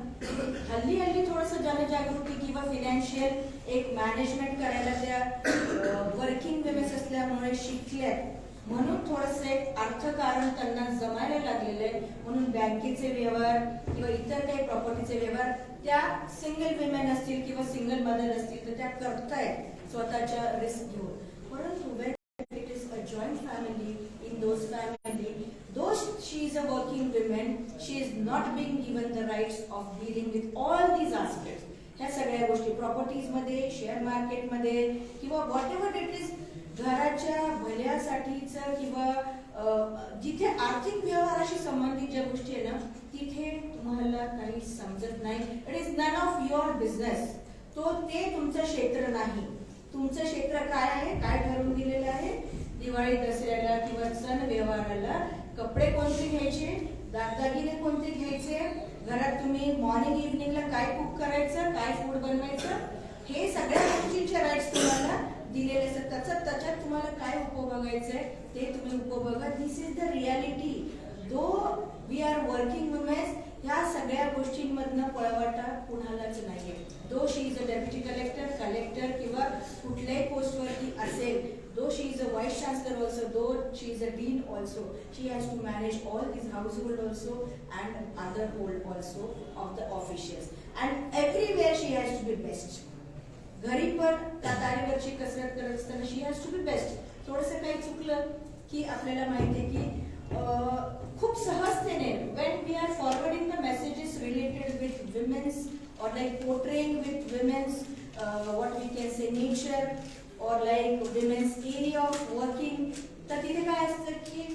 हल्ली थोडंसं जनजागृती किंवा फिनान्शियल एक मॅनेजमेंट करायला त्या वर्किंग विमेन्स असल्यामुळे शिकल्यात म्हणून थोडंसं एक अर्थकारण त्यांना जमायला लागलेलं आहे. म्हणून बँकेचे व्यवहार किंवा इतर काही प्रॉपर्टीचे व्यवहार त्या सिंगल विमेन असतील किंवा सिंगल मदर असतील तर त्या करतायत स्वतःच्या रिस्क घेऊन. परंतु when it is a joint family, in those family, though she is a working woman, she is not being given the rights of dealing with all these aspects. ह्या सगळ्या गोष्टी प्रॉपर्टीज मध्ये, शेअर मार्केटमध्ये किंवा what ever it is घराच्या भल्यासाठीचं किंवा जिथे आर्थिक व्यवहाराशी संबंधित ज्या गोष्टी आहे ना तिथे तुम्हाला काही समजत नाही. It is none of your business. ते तुमचं क्षेत्र नाही. तुमचं क्षेत्र काय आहे, काय ठरवून दिलेलं आहे? दिवाळी दसऱ्याला किंवा सण व्यवहाराला कपडे कोणते घ्यायचे, दागदागिने कोणते घ्यायचे, घरात तुम्ही मॉर्निंग इव्हनिंगला काय कुक करायचं, काय फूड बनवायचं, हे सगळ्या गोष्टींचे राईट्स तुम्हाला दिलेले असतात. त्याच्यात तुम्हाला काय उपभोगायचंय ते तुम्ही उपभोगा. This is the reality. Though we are working womens, ह्या सगळ्या गोष्टींमधनं पळवाटा कुणालाच नाहीये. Though she is a deputy collector किंवा कुठल्याही पोस्टवरती असेल, though she is a vice chancellor also, though she is a dean also, she has to manage all this household also and other hold also of the officials and everywhere she has to be best. घरी पण त्या तारेवरची कसरत करत असताना she has to be best. थोडंसं काही चुकलं की आपल्याला माहिती आहे की खूप सहजतेने when we are forwarding the messages related with women's or like portraying with women's what we can say nature or like women's area of working, तर तिथे काय असतं की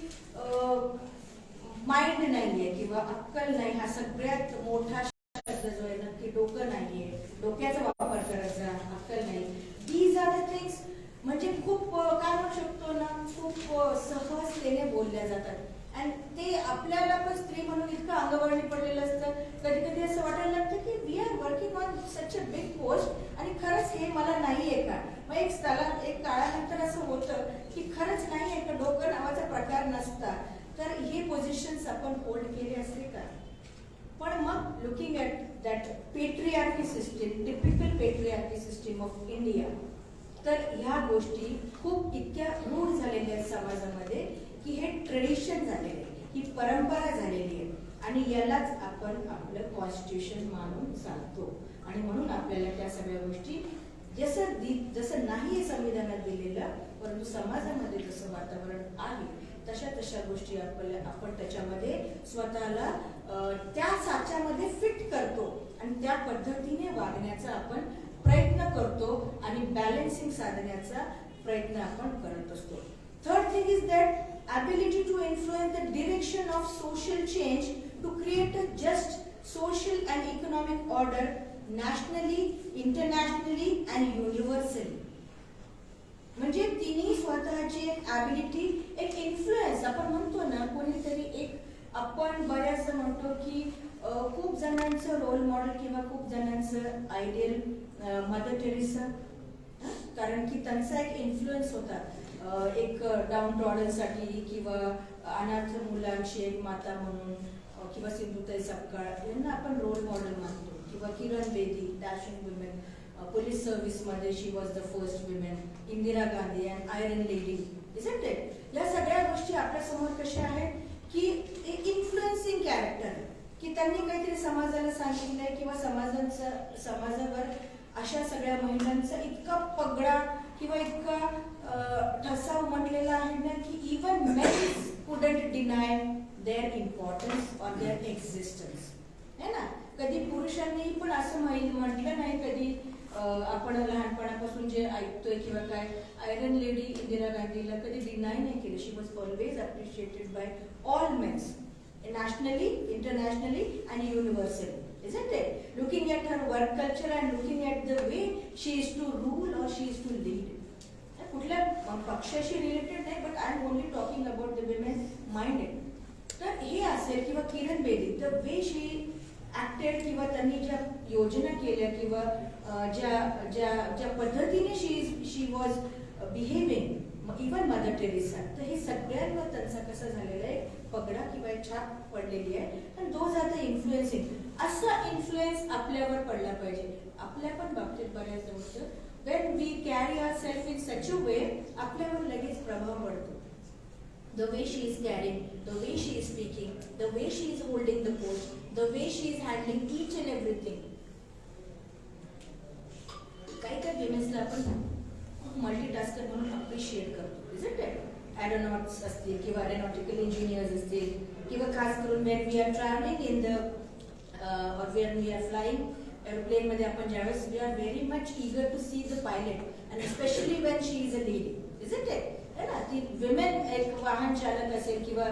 माइंड नाहीये किंवा अक्कल नाही. हा सगळ्यात मोठा शब्द जो आहे नक्की डोकं नाहीये, डोक्याचा वापर करायचा, अक्कल नाही. दीज आर द थिंग्स म्हणजे खूप काय म्हणू शकतो ना, खूप सहजतेने बोलल्या जातात. आणि ते आपल्याला पण स्त्री म्हणून इतकं अंगवळणी पडलेलं असतं. कधी कधी असं वाटायला लागतं की we are working on such a big post आणि खरंच हे मला नाहीये का. मग एक काळानंतर असं होतं की खरंच नाहीये का, डोकं नावाचा प्रकार नसता तर हे पोझिशन्स आपण होल्ड केले असते का. पण मग looking at that patriarchy system, typical patriarchy system of India, तर ह्या गोष्टी खूप इतक्या रूढ झालेल्या आहेत समाजामध्ये की हे ट्रेडिशन झालेलं आहे, ही परंपरा झालेली आहे आणि यालाच आपण आपलं कॉन्स्टिट्यूशन मानून चालतो. आणि म्हणून आपल्याला त्या सगळ्या गोष्टी जसं नाही हे संविधानात दिलेलं, परंतु समाजामध्ये जसं वातावरण आहे तशा गोष्टी आपण त्याच्यामध्ये स्वतःला त्या साच्यामध्ये फिट करतो आणि त्या पद्धतीने वागण्याचा आपण प्रयत्न करतो आणि बॅलन्सिंग साधण्याचा प्रयत्न आपण करत असतो. Third thing is that ability to influence the direction of social change to create a just social and economic order nationally, internationally and universally. म्हणजे तिने स्वतःची एक ॲबिलिटी, एक इन्फ्लुएन्स, आपण म्हणतो ना कोणीतरी एक, आपण बऱ्याचदा म्हणतो की खूप जणांचं रोल मॉडेल किंवा खूप जणांचं आयडियल मदर टेरेसा, कारण की त्यांचा एक इन्फ्लुएन्स होता एक डाऊन ट्रॉडनसाठी किंवा अनाथ मुलांची एक माता म्हणून, किंवा सिंधुताई सपकाळ यांना आपण रोल मॉडेल मानतो, किंवा Kiran Bedi dashing women, police सर्व्हिसमध्ये she was the first women, Indira Gandhi and iron lady, isn't it. या सगळ्या गोष्टी आपल्यासमोर कशा आहेत की एक इन्फ्लुएन्सिंग कॅरेक्टर की त्यांनी काहीतरी समाजाला सांगितलंय किंवा समाजावर अशा सगळ्या महिलांचा इतका पगडा किंवा इतका ठसा उमटलेला आहे ना की even men couldn't deny their importance or their existence, है ना. कधी पुरुषांनी पण असं म्हटलं नाही कधी आपण लहानपणापासून जे ऐकतोय किंवा काय, आयरन लेडी इंदिरा गांधीला कधी डिनाय नाही केलं. She was always appreciated by all mens, nationally, internationally and universally, isn't it? Looking at her work culture and looking at the way she is to rule or she is to lead. कुठल्या पक्षाशी related नाही, but I am only talking about the women minded. तर हे असेल किंवा Kiran Bedi, the way she acted किंवा त्यांनी ज्या योजना केल्या किंवा ज्या पद्धतीने she was behaving, even Mother Teresa, तर हे सगळ्यांवर त्यांचा कसा झालेला आहे पगडा किंवा एक छाप पडलेली आहे. आणि दोज आर द इन्फ्लुएन्सिंग. असा इन्फ्लुएन्स आपल्यावर पडला पाहिजे. आपल्या पण बाबतीत बऱ्याचदा होतं, when we carry our self in such a way, आपल्यावर लगेच प्रभाव पडतो. The way she is carrying, the way she is speaking, the way she is holding the post, the way she is handling each and everything. काही विमेन्सला आपण multitasker म्हणून appreciate करतो, isn't it? एरोनॉट्स असतील किंवा एरोनॉटिकल इंजिनियर्स असतील किंवा खास करून when we are travelling in the और when we are flying aeroplane मध्ये आपण ज्यावेळेस we are very much eager to see the pilot and specially when she is a lady, isn't it? है ना, ती विमेन एक वाहन चालक असेल किंवा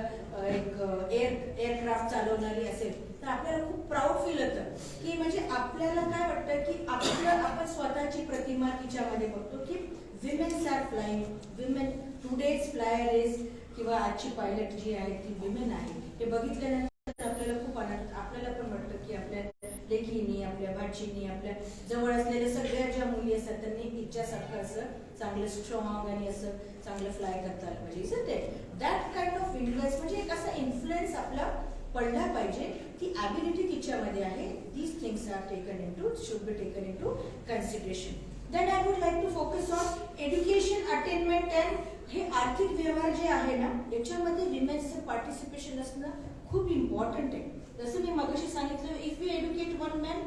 एक एअरक्राफ्ट चालवणारी असेल तर आपल्याला खूप प्राऊड फील होतं की म्हणजे आपल्याला काय वाटतं की आपण स्वतःची प्रतिमा तिच्यामध्ये बघतो की womens are flying, women today's flyer is किंवा आजची पायलट जी आहे ती विमेन आहे. हे बघितल्यानंतर आपल्याला खूप आनंद, आपल्याला पण वाटतं की आपल्या लेकीनी, आपल्या भाचीनी, आपल्या जवळ असलेल्या सगळ्या ज्या मुली असतात त्यांनी तिच्यासारखं असं चांगलं स्ट्रॉंग आणि असं चांगलं फ्लाय करता आलं पाहिजे. Is it that kind of influence, म्हणजे एक असा इन्फ्लुएन्स आपला पडला पाहिजे. ती ॲबिलिटी तिच्यामध्ये आहे. These things are taken in to, should be taken in to consideration. Then I would like to focus on education attainment and हे आर्थिक व्यवहार जे आहे ना याच्यामध्ये विमेन्सचं पार्टिसिपेशन असणं खूप इम्पॉर्टंट आहे. जसं मी मगाशी सांगितलं, if you educate one man,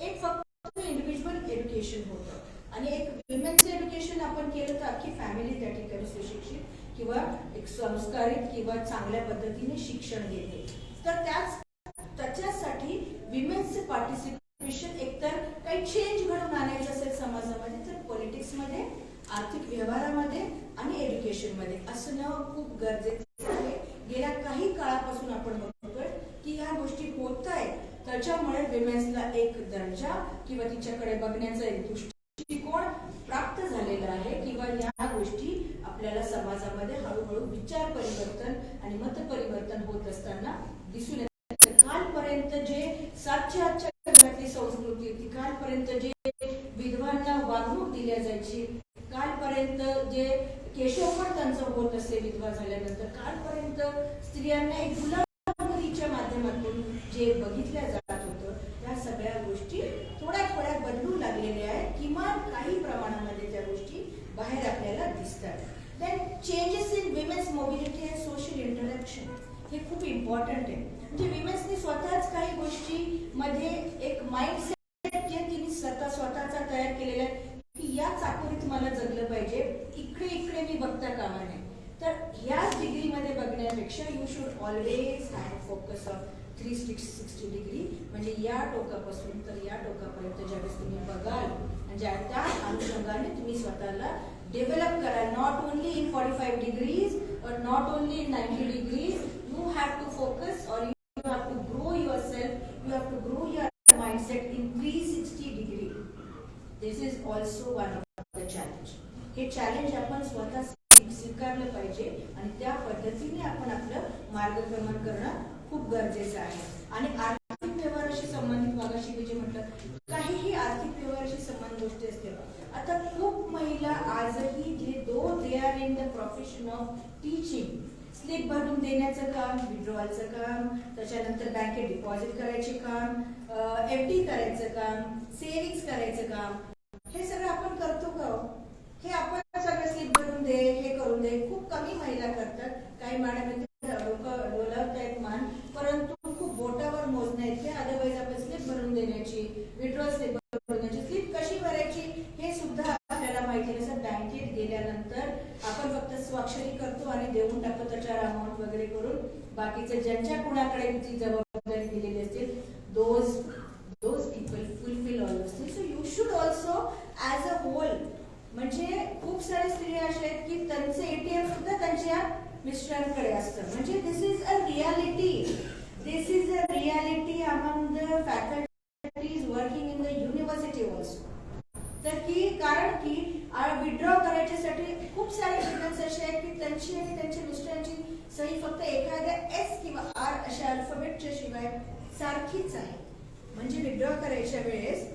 एक फक्त इंडिव्हिज्युअल एज्युकेशन होतं आणि एक विमेन्सचं एज्युकेशन आपण केलं तर अख्खी फॅमिली त्या ठिकाणी सुशिक्षित किंवा एक संस्कारित किंवा चांगल्या पद्धतीने शिक्षण घेते. तर त्याच्यासाठी विमेन्सचं पार्टिसिपेशन एकतर काही चेंज घडून आणायचं असेल समाजामध्ये तर पॉलिटिक्समध्ये, आर्थिक व्यवहारामध्ये आणि एज्युकेशनमध्ये असणं खूप गरजेचं आहे. गेल्या काही काळापासून आपण बघतोय की ह्या गोष्टी होत आहेत. त्याच्यामुळे विमेन्सला एक दर्जा किंवा तिच्याकडे बघण्याचा एक दृष्टिकोन प्राप्त झालेला आहे किंवा या गोष्टी आपल्याला समाजामध्ये हळूहळू विचार परिवर्तन आणि मत परिवर्तन होत असताना दिसून येतं. कालपर्यंत जे सातच्या आजच्या घरातली संस्कृती होती, कालपर्यंत जे विधवांना वागणूक दिल्या जायची, कालपर्यंत जे केशवपण त्यांचं होत असे विधवा झाल्यानंतर, कालपर्यंत स्त्रियांना एक गुलामगिरीच्या माध्यमातून जे बघितल्या जात होतं, त्या सगळ्या गोष्टी थोड्या थोड्या बदलू लागलेल्या आहेत. किमान काही प्रमाणामध्ये त्या गोष्टी बाहेर आपल्याला दिसतात. Then changes in women's mobility and social interaction हे खूप इम्पॉर्टंट आहे. म्हणजे विमेन्सनी स्वतःच काही गोष्टीमध्ये एक माइंडसेट जे तिने स्वतःचा तयार केलेला आहे की या चाकोरीत मला जगलं पाहिजे, इकडे मी बघता कामा नये. तर ह्याच डिग्रीमध्ये बघण्यापेक्षा you should always have focus on 360 degree, म्हणजे या टोकापासून तर या टोकापर्यंत ज्यावेळेस तुम्ही बघाल आणि त्या अनुषंगाने तुम्ही स्वतःला डेव्हलप कराल. नॉट ओनली इन 45 डिग्रीज और not only in 90 degrees. You have to focus और you have to grow your self, you have to grow your mindset in 360 degree. This is also one of the challenge. हे challenge आपण स्वतः स्वीकारलं पाहिजे आणि त्या पद्धतीने आपण आपलं मार्गक्रमण करणं खूप गरजेचं आहे. आणि आर्थिक व्यवहाराशी संबंधित मागाशी मी जे म्हटलं, काहीही आर्थिक व्यवहाराशी संबंधित गोष्टी असतील. आता खूप महिला आजही they are in the profession of teaching, slip भरून देण्याचं काम, विड्रॉलचं काम, त्याच्यानंतर बँकेत डिपॉझिट करायचे काम, FD करायचं काम, सेव्हिंग्स करायचं काम, हे सगळं आपण करतो का? हे आपण सगळं स्लिप भरून दे, हे करून दे, खूप कमी महिला करतात. काही मॅडम डोलावत आहेत मान, परंतु खूप बोटावर मोजण्या आहेत. अदरवाईज आपण स्लिप भरून देण्याची, विड्रॉल स्लिप भरून देण्याची, स्लिप कशी भरायची हे सुद्धा आपल्याला माहिती नसतं. बँकेत गेल्यानंतर आपण फक्त स्वाक्षरी करतो आणि देऊन टाकतो त्याच्यावर अमाऊंट वगैरे करून. बाकीचे ज्यांच्या कुणाकडे ती जबाबदारी दिलेली असते, those people fulfil all those things. So you should also खूप सारे स्त्रिया अशा आहेत की त्यांचे एटीएम सुद्धा त्यांच्या मिस्टरांकडे असतं. म्हणजे this is a reality. This is a reality among the faculties working in the university also. तर की कारण की विड्रॉ करायच्यासाठी खूप सारे स्टुडंट्स असे आहेत की त्यांची आणि त्यांच्या मिस्टरांची सही फक्त एखाद्या एस किंवा आर अशा अल्फाबेटच्या शिवाय सारखीच आहे. म्हणजे विड्रॉ करायच्या वेळेस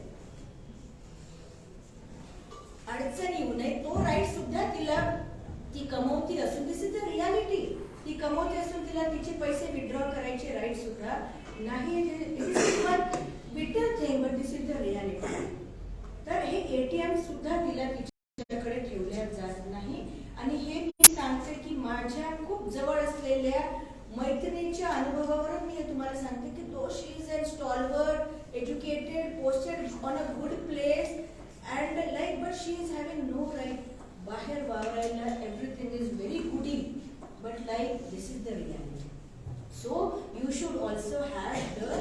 अडचण येऊ नये तो राईट सुद्धा तिला ती कमवती असून दिस इज द रियालिटी. ती कमवती असून तिला तिचे पैसे विड्रॉ करायचे राईट सुद्धा नाही. Bitter thing but this is the reality. तर हे एटीएम सुद्धा तिला तिच्याकडे ठेवल्या जात नाही. आणि हे मी सांगते की माझ्या खूप जवळ असलेल्या मैत्रिणीच्या अनुभवावरून मी हे तुम्हाला सांगते की तो she is a stalwart, educated, posted on a good place and like but she is having no right. बाहेर वावरायला everything is very goody but like this is the reality. So you should also have the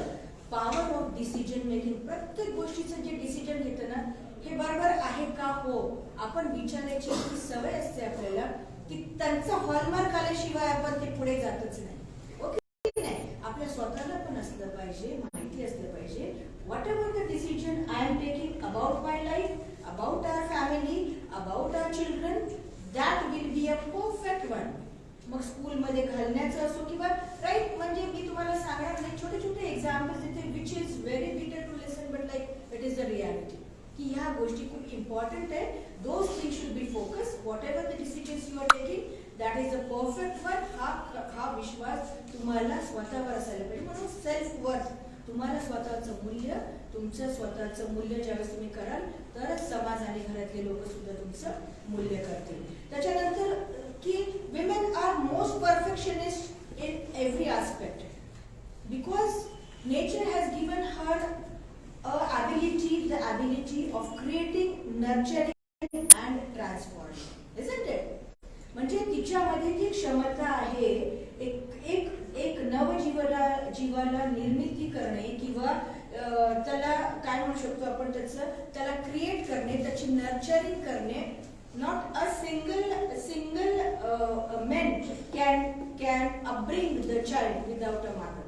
power of decision making. प्रत्येक गोष्टीचं जे decision घेतं ना हे बरोबर आहे का हो आपण विचारायची ही सवय असते आपल्याला की त्यांचा हॉलमार्क आल्याशिवाय आपण ते पुढे जातच नाही. ओके नाही, आपल्या स्वतःला पण असलं पाहिजे, माहिती असलं पाहिजे whatever the decision I am taking about my life, about our family, about our children, that will be a perfect one. मग स्कूलमध्ये घालण्याचं असो किंवा राईट. म्हणजे मी तुम्हाला सांगणार नाही, छोटे छोटे एक्झाम्पल्स देते which is very bitter to listen but like it is the reality की ह्या गोष्टी खूप इम्पॉर्टंट आहे. Those things should be focus. Whatever the decisions you are taking that is a perfect one. हा विश्वास तुम्हाला स्वतःवर असायला पाहिजे. म्हणून सेल्फ वर्थ, तुम्हाला स्वतःचं मूल्य, तुमचं स्वतःचं मूल्य ज्यावेळेस तुम्ही कराल तरच समाज आणि घरातले लोक सुद्धा तुमचं मूल्य करतील. त्याच्यानंतर की women are most perfectionist in every aspect because nature has given her the ability of creating, nurturing and transforming, isn't it? म्हणजे तिच्यामध्ये जी क्षमता आहे एक जीवाला निर्मिती करणे किंवा त्याला काय म्हणू शकतो आपण त्याला क्रिएट करणे, त्याची नर्चरिंग करणे. Not a single man can upbring the child without a mother.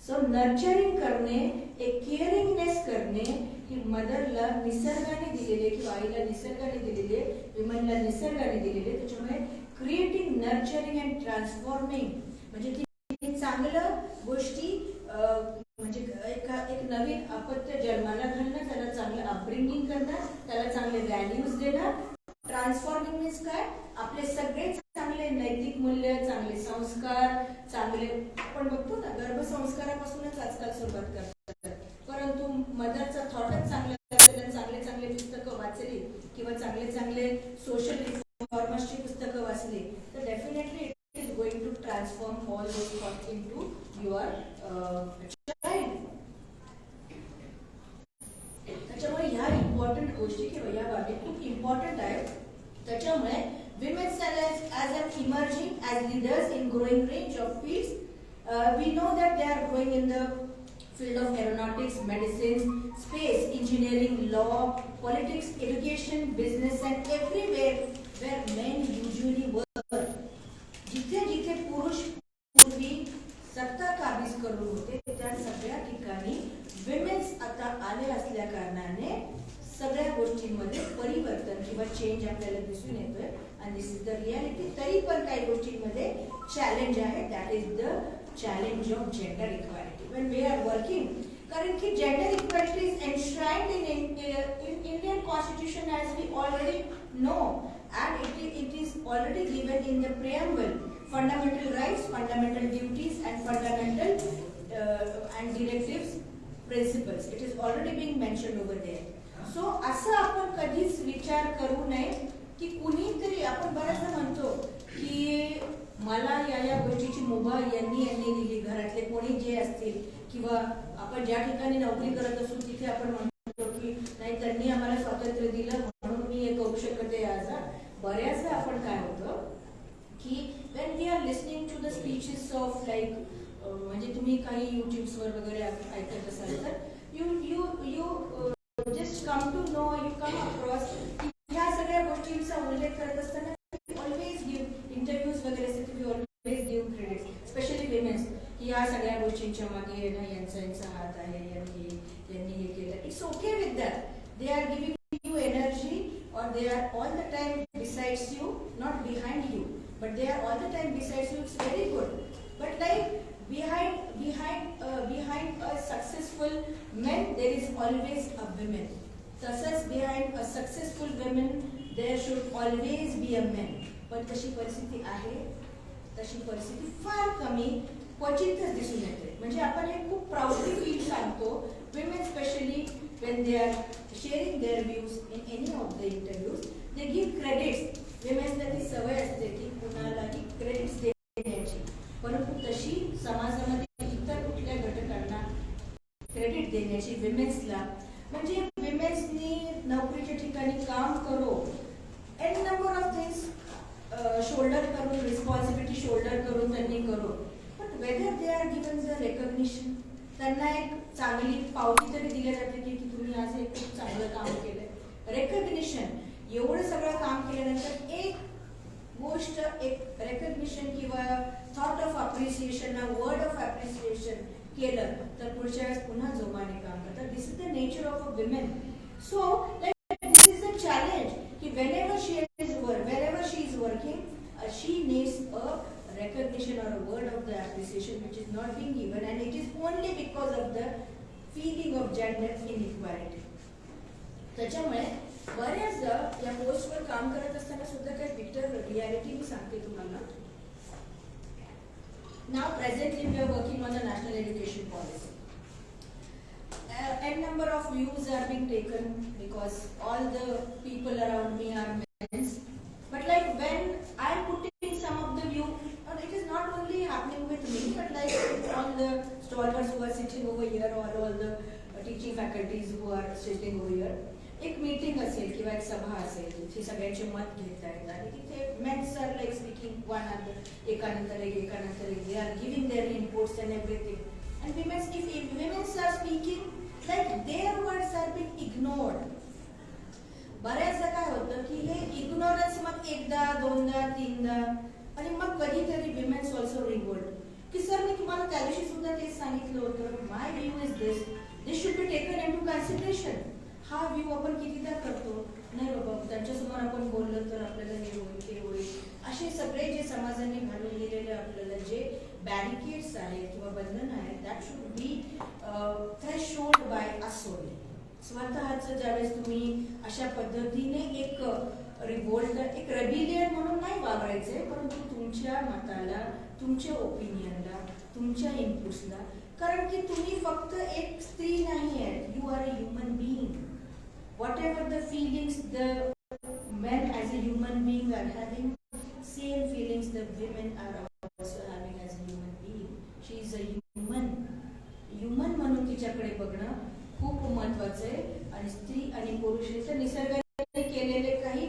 So nurturing करणे, एक केअरिंगनेस करणे ही मदरला निसर्गाने दिलेले किंवा आईला निसर्गाने दिलेले, विमनला निसर्गाने दिलेले. त्याच्यामुळे क्रिएटिंग, नर्चरिंग अँड ट्रान्सफॉर्मिंग म्हणजे ती चांगलं गोष्टी म्हणजे एक नवीन अपत्य जन्माला घालणं, त्याला चांगलं अपब्रिंगिंग करणं, त्याला चांगले व्हॅल्यूज देणं. ट्रान्सफॉर्मिंग मीन्स काय, आपले सगळे चांगले नैतिक मूल्य, चांगले संस्कार, चांगले आपण बघतो ना गर्भसंस्कारापासूनच आजकाल सुरुवात करतात. परंतु मदरचा थॉटच चांगला असेल, चांगले चांगले पुस्तकं वाचली किंवा चांगले चांगले सोशल रिफॉर्मर्सची पुस्तकं वाचली तर definitely it is going to transform all those thought into your child. त्याच्यामुळे ह्या इम्पॉर्टंट गोष्टी किंवा या बाबी खूप इम्पॉर्टंट आहेत. त्याच्यामुळे women as an emerging as leaders in growing range of fields. We know that they are growing in the field of aeronautics, medicine, space, engineering, law, politics, education, business and everywhere where men usually work. जिथे जिथे पुरुष पूर्वी सत्ता काबीज करून होते त्या सगळ्या ठिकाणी विमेन्स आता आले असल्या कारणाने सगळ्या गोष्टींमध्ये परिवर्तन किंवा चेंज आपल्याला दिसून येतोय. आणि दिस इज द रियालिटी. तरी पण काही गोष्टींमध्ये चॅलेंज आहे. That is the challenge of gender equality when we are working. कारण की gender equality is enshrined in Indian Constitution as we already know, and it is already given in the preamble. Fundamental rights, fundamental duties and fundamental and directives, principles. It is already being mentioned over there. So असं आपण कधीच विचार करू नये की कुणीतरी, आपण बऱ्याचदा म्हणतो की मला या गोष्टीची मुभा यांनी दिली, घरातले कोणी जे असतील किंवा आपण ज्या ठिकाणी नोकरी करत असू तिथे आपण म्हणतो की नाही त्यांनी आम्हाला स्वातंत्र्य दिलं म्हणून मी हे करू शकते. आज बऱ्याचदा आपण काय होतं की when we are listening to the speeches of like म्हणजे तुम्ही काही YouTubesवर वगैरे ऐकत असाल तर you just come to know, you come across ह्या सगळ्या गोष्टींचा उल्लेख करत असताना ऑलवेज गिव्ह इंटरव्ह्यूज वगैरे असते तुम्ही always give credit specially women's की या सगळ्या गोष्टींच्या मागे ना यांचा हात आहे यांनी हे केलं. It's okay with that. They are giving you energy or they are all the time besides you, not behind you, but they are all the time besides you. It's very good. But like behind a successful man there is always a woman. Thus behind a successful woman there should always be a man. पण तशी परिस्थिती आहे, तशी परिस्थिती फार कमी क्वचितच दिसून येते. म्हणजे आपण हे खूप प्राऊडली फील सांगतो. Women especially when they are sharing their views in any of the interviews, they give credits. Women's ती सवय असते की कुणालाही क्रेडिट्स देण्याची, परंतु तशी समाजामध्ये इतर कुठल्या घटकांना क्रेडिट देण्याची विमेन्सला, म्हणजे विमेन्सनी नोकरीच्या ठिकाणी काम करो n number of things shoulder करून, रिस्पॉन्सिबिलिटी शोल्डर करून त्यांनी करो, but whether they are given the recognition, त्यांना एक चांगली पावती तरी दिली जाते की तुम्ही आज एक खूप चांगलं काम केलंय, रेकग्निशन. एवढं सगळं काम केल्यानंतर एक गोष्ट, एक रेकग्निशन किंवा thought of appreciation, word of appreciation केलं तर पुढच्या वेळेस पुन्हा जोमाने काम करतात. This is the nature of a women. So this is the challenge की whenever she is working, she needs a recognition or a word of the appreciation which is not being given, and it is only because of the feeling of gender inequality. त्याच्यामुळे बऱ्याचदा या पोस्टवर काम करत असताना सुद्धा काही बिटर रियालिटी मी सांगते तुम्हाला. Now presently we are working on the national education policy. N number of views are being taken because all the people around me are men. But like when I am putting some of the view, it is not only happening with me, but like all the stalwarts who are sitting over here, or all the teaching faculties who are sitting over here. एक meeting असेल किंवा एक सभा असेल जिथे सगळ्यांचे मत घेता येतात आणि तिथे मेन्स आर लाईक स्पीकिंग एकानंतर एक they are giving their inputs and everything, and womens if womens are speaking like their words are being ignored. बऱ्याचदा काय होतं की हे इग्नोरन्स मग एकदा दोनदा तीनदा, आणि मग कधीतरी विमेन्स ऑल्सो रिवोल्ट की सर मी तुम्हाला त्या दिवशी सुद्धा तेच सांगितलं होतं, my view is this should be taken in to consideration. हा व्ह्यू आपण कितीदा करतो, नाही बाबा त्यांच्यासमोर आपण बोललं तर आपल्याला हे होईल ते होईल, असे सगळे जे समाजाने घालून दिलेले आपल्याला जे बॅरिकेड्स आहेत किंवा बंधन आहेत, that should be threshold by us only. स्वतःचं ज्यावेळेस तुम्ही अशा पद्धतीने एक रिवोल्ट, एक रेबिलियन म्हणून नाही वागवायचे, परंतु तुमच्या मताला, तुमच्या ओपिनियनला, तुमच्या इनपुट्सला, कारण की तुम्ही फक्त एक स्त्री नाही आहेत, you are a human being. Whatever the feelings the men as a human being are having, same feelings the women are also having as a human being. She is a human. Human म्हणून तिच्याकडे बघणं खूप महत्वाचं आहे. आणि स्त्री आणि पुरुषाच्या निसर्गाने केलेले काही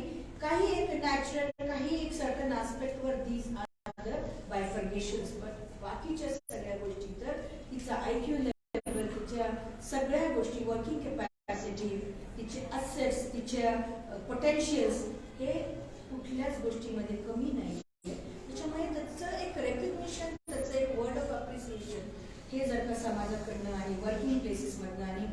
एक नॅचरल, काही एक certain aspect were these are the bifurcations, but बाकीच्या सगळ्या गोष्टी तर तिचा IQ लेवल, तिच्या सगळ्या गोष्टी, वर्किंग कॅपॅसिटी, तिचे असेट्स, तिच्या पोटेन्शियल्स, हे कुठल्याच गोष्टीमध्ये कमी नाही. त्याच्यामुळे त्याचं एक रेकग्निशन, त्याचं एक वर्ड ऑफ अप्रिसिएशन हे जर का समाजाकडनं आणि वर्किंग प्लेसेसमधनं, आणि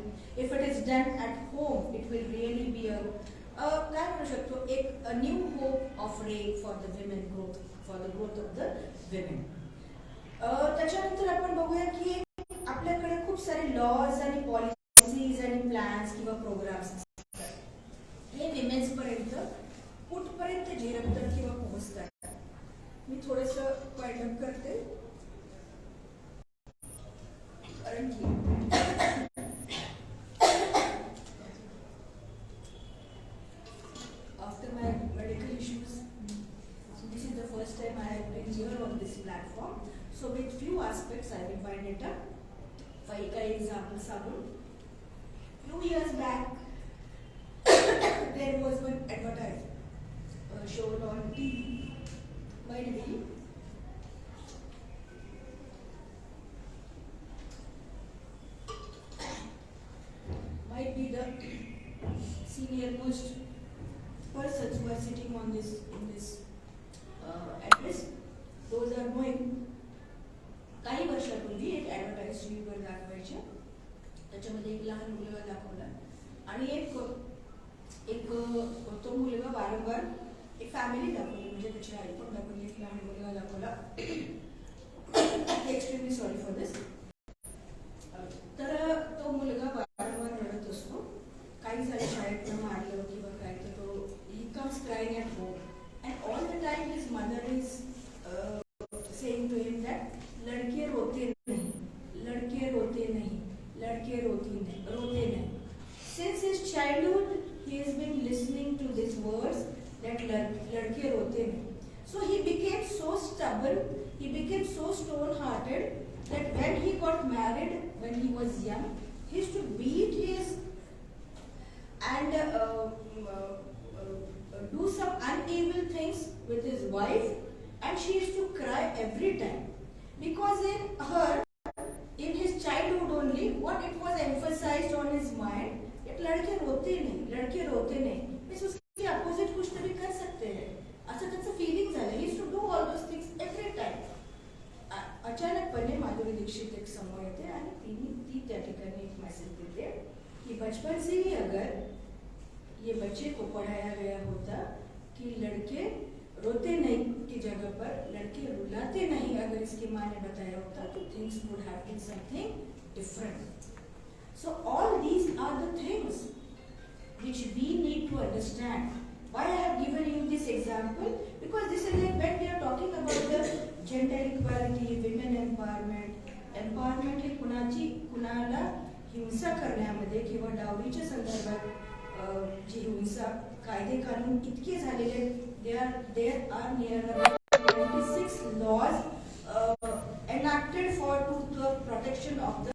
if it is done at home, it will really be काय म्हणू शकतो, एक new hope of ray for the women growth, for the growth of the women. त्याच्यानंतर आपण बघूया की आपल्याकडे खूप सारे लॉज आणि पॉलिसीज आणि प्लॅन्स किंवा प्रोग्राम्स असतात, हे विमेन्स पर्यंत कुठपर्यंत झेरपतात किंवा पोहोचतात. मी थोडंसं वाईंड अप करते, कारण की after my medical issues, so this is the first time I have been here on this platform. So with few aspects I will wind it up. For example, Sabun, few years back there was one advertisement shown on TV. Might be the senior most persons who त्याच्यामध्ये एक लहान मुलगा दाखवला आणि एक तो मुलगा वारंवार एक फॅमिली दाखवली, म्हणजे त्याची आई पण दाखवली, एक लहान मुलगा दाखवला. Extremely sorry for this. तर तो मुलगा वारंवार रडत असतो. काही झालं शाळेतनं मारलं किंवा काय, तर तो he comes crying at home and all the time his mother is saying to him that लड़के रोते नहीं, लड़के रोते नहीं, लड़के रोते नहीं. Since his childhood, he has been listening to these words that ladke rote nahi. So he became so stubborn, he became so stone-hearted that when he got married, when he was young, he used to beat his and do some unevil things with his wife, and she used to cry every time because in her, in his childhood only, what it was emphasized on his mind. लड़के रोते नहीं, लड़के रोते नहीं, means उसके opposite कुछ तरी कर सकते हैं असं त्याचं फिलिंग झालं. He to do all those things every time. अचानकपणे माधुरी दीक्षित एक समोर येते आणि ती त्या ठिकाणी एक मेसेज देते कि बचपन से ही अगर ये बच्चे को पढ़ाया गया होता कि लड़के रोते नहीं की जगह पर लड़के रुलाते नहीं, अगर इसकी माँ ने बताया होता तो things would have been something different. So all these are the things which we need to understand. Why I have given you this example? Because this is like when we are talking about the gender equality, women empowerment. Empowerment हे कुणाला हिंसा करण्यामध्ये किंवा डावरीच्या संदर्भात जी हिंसा कायदे कानून इतके झालेले, there are near about 26 laws enacted for the protection of the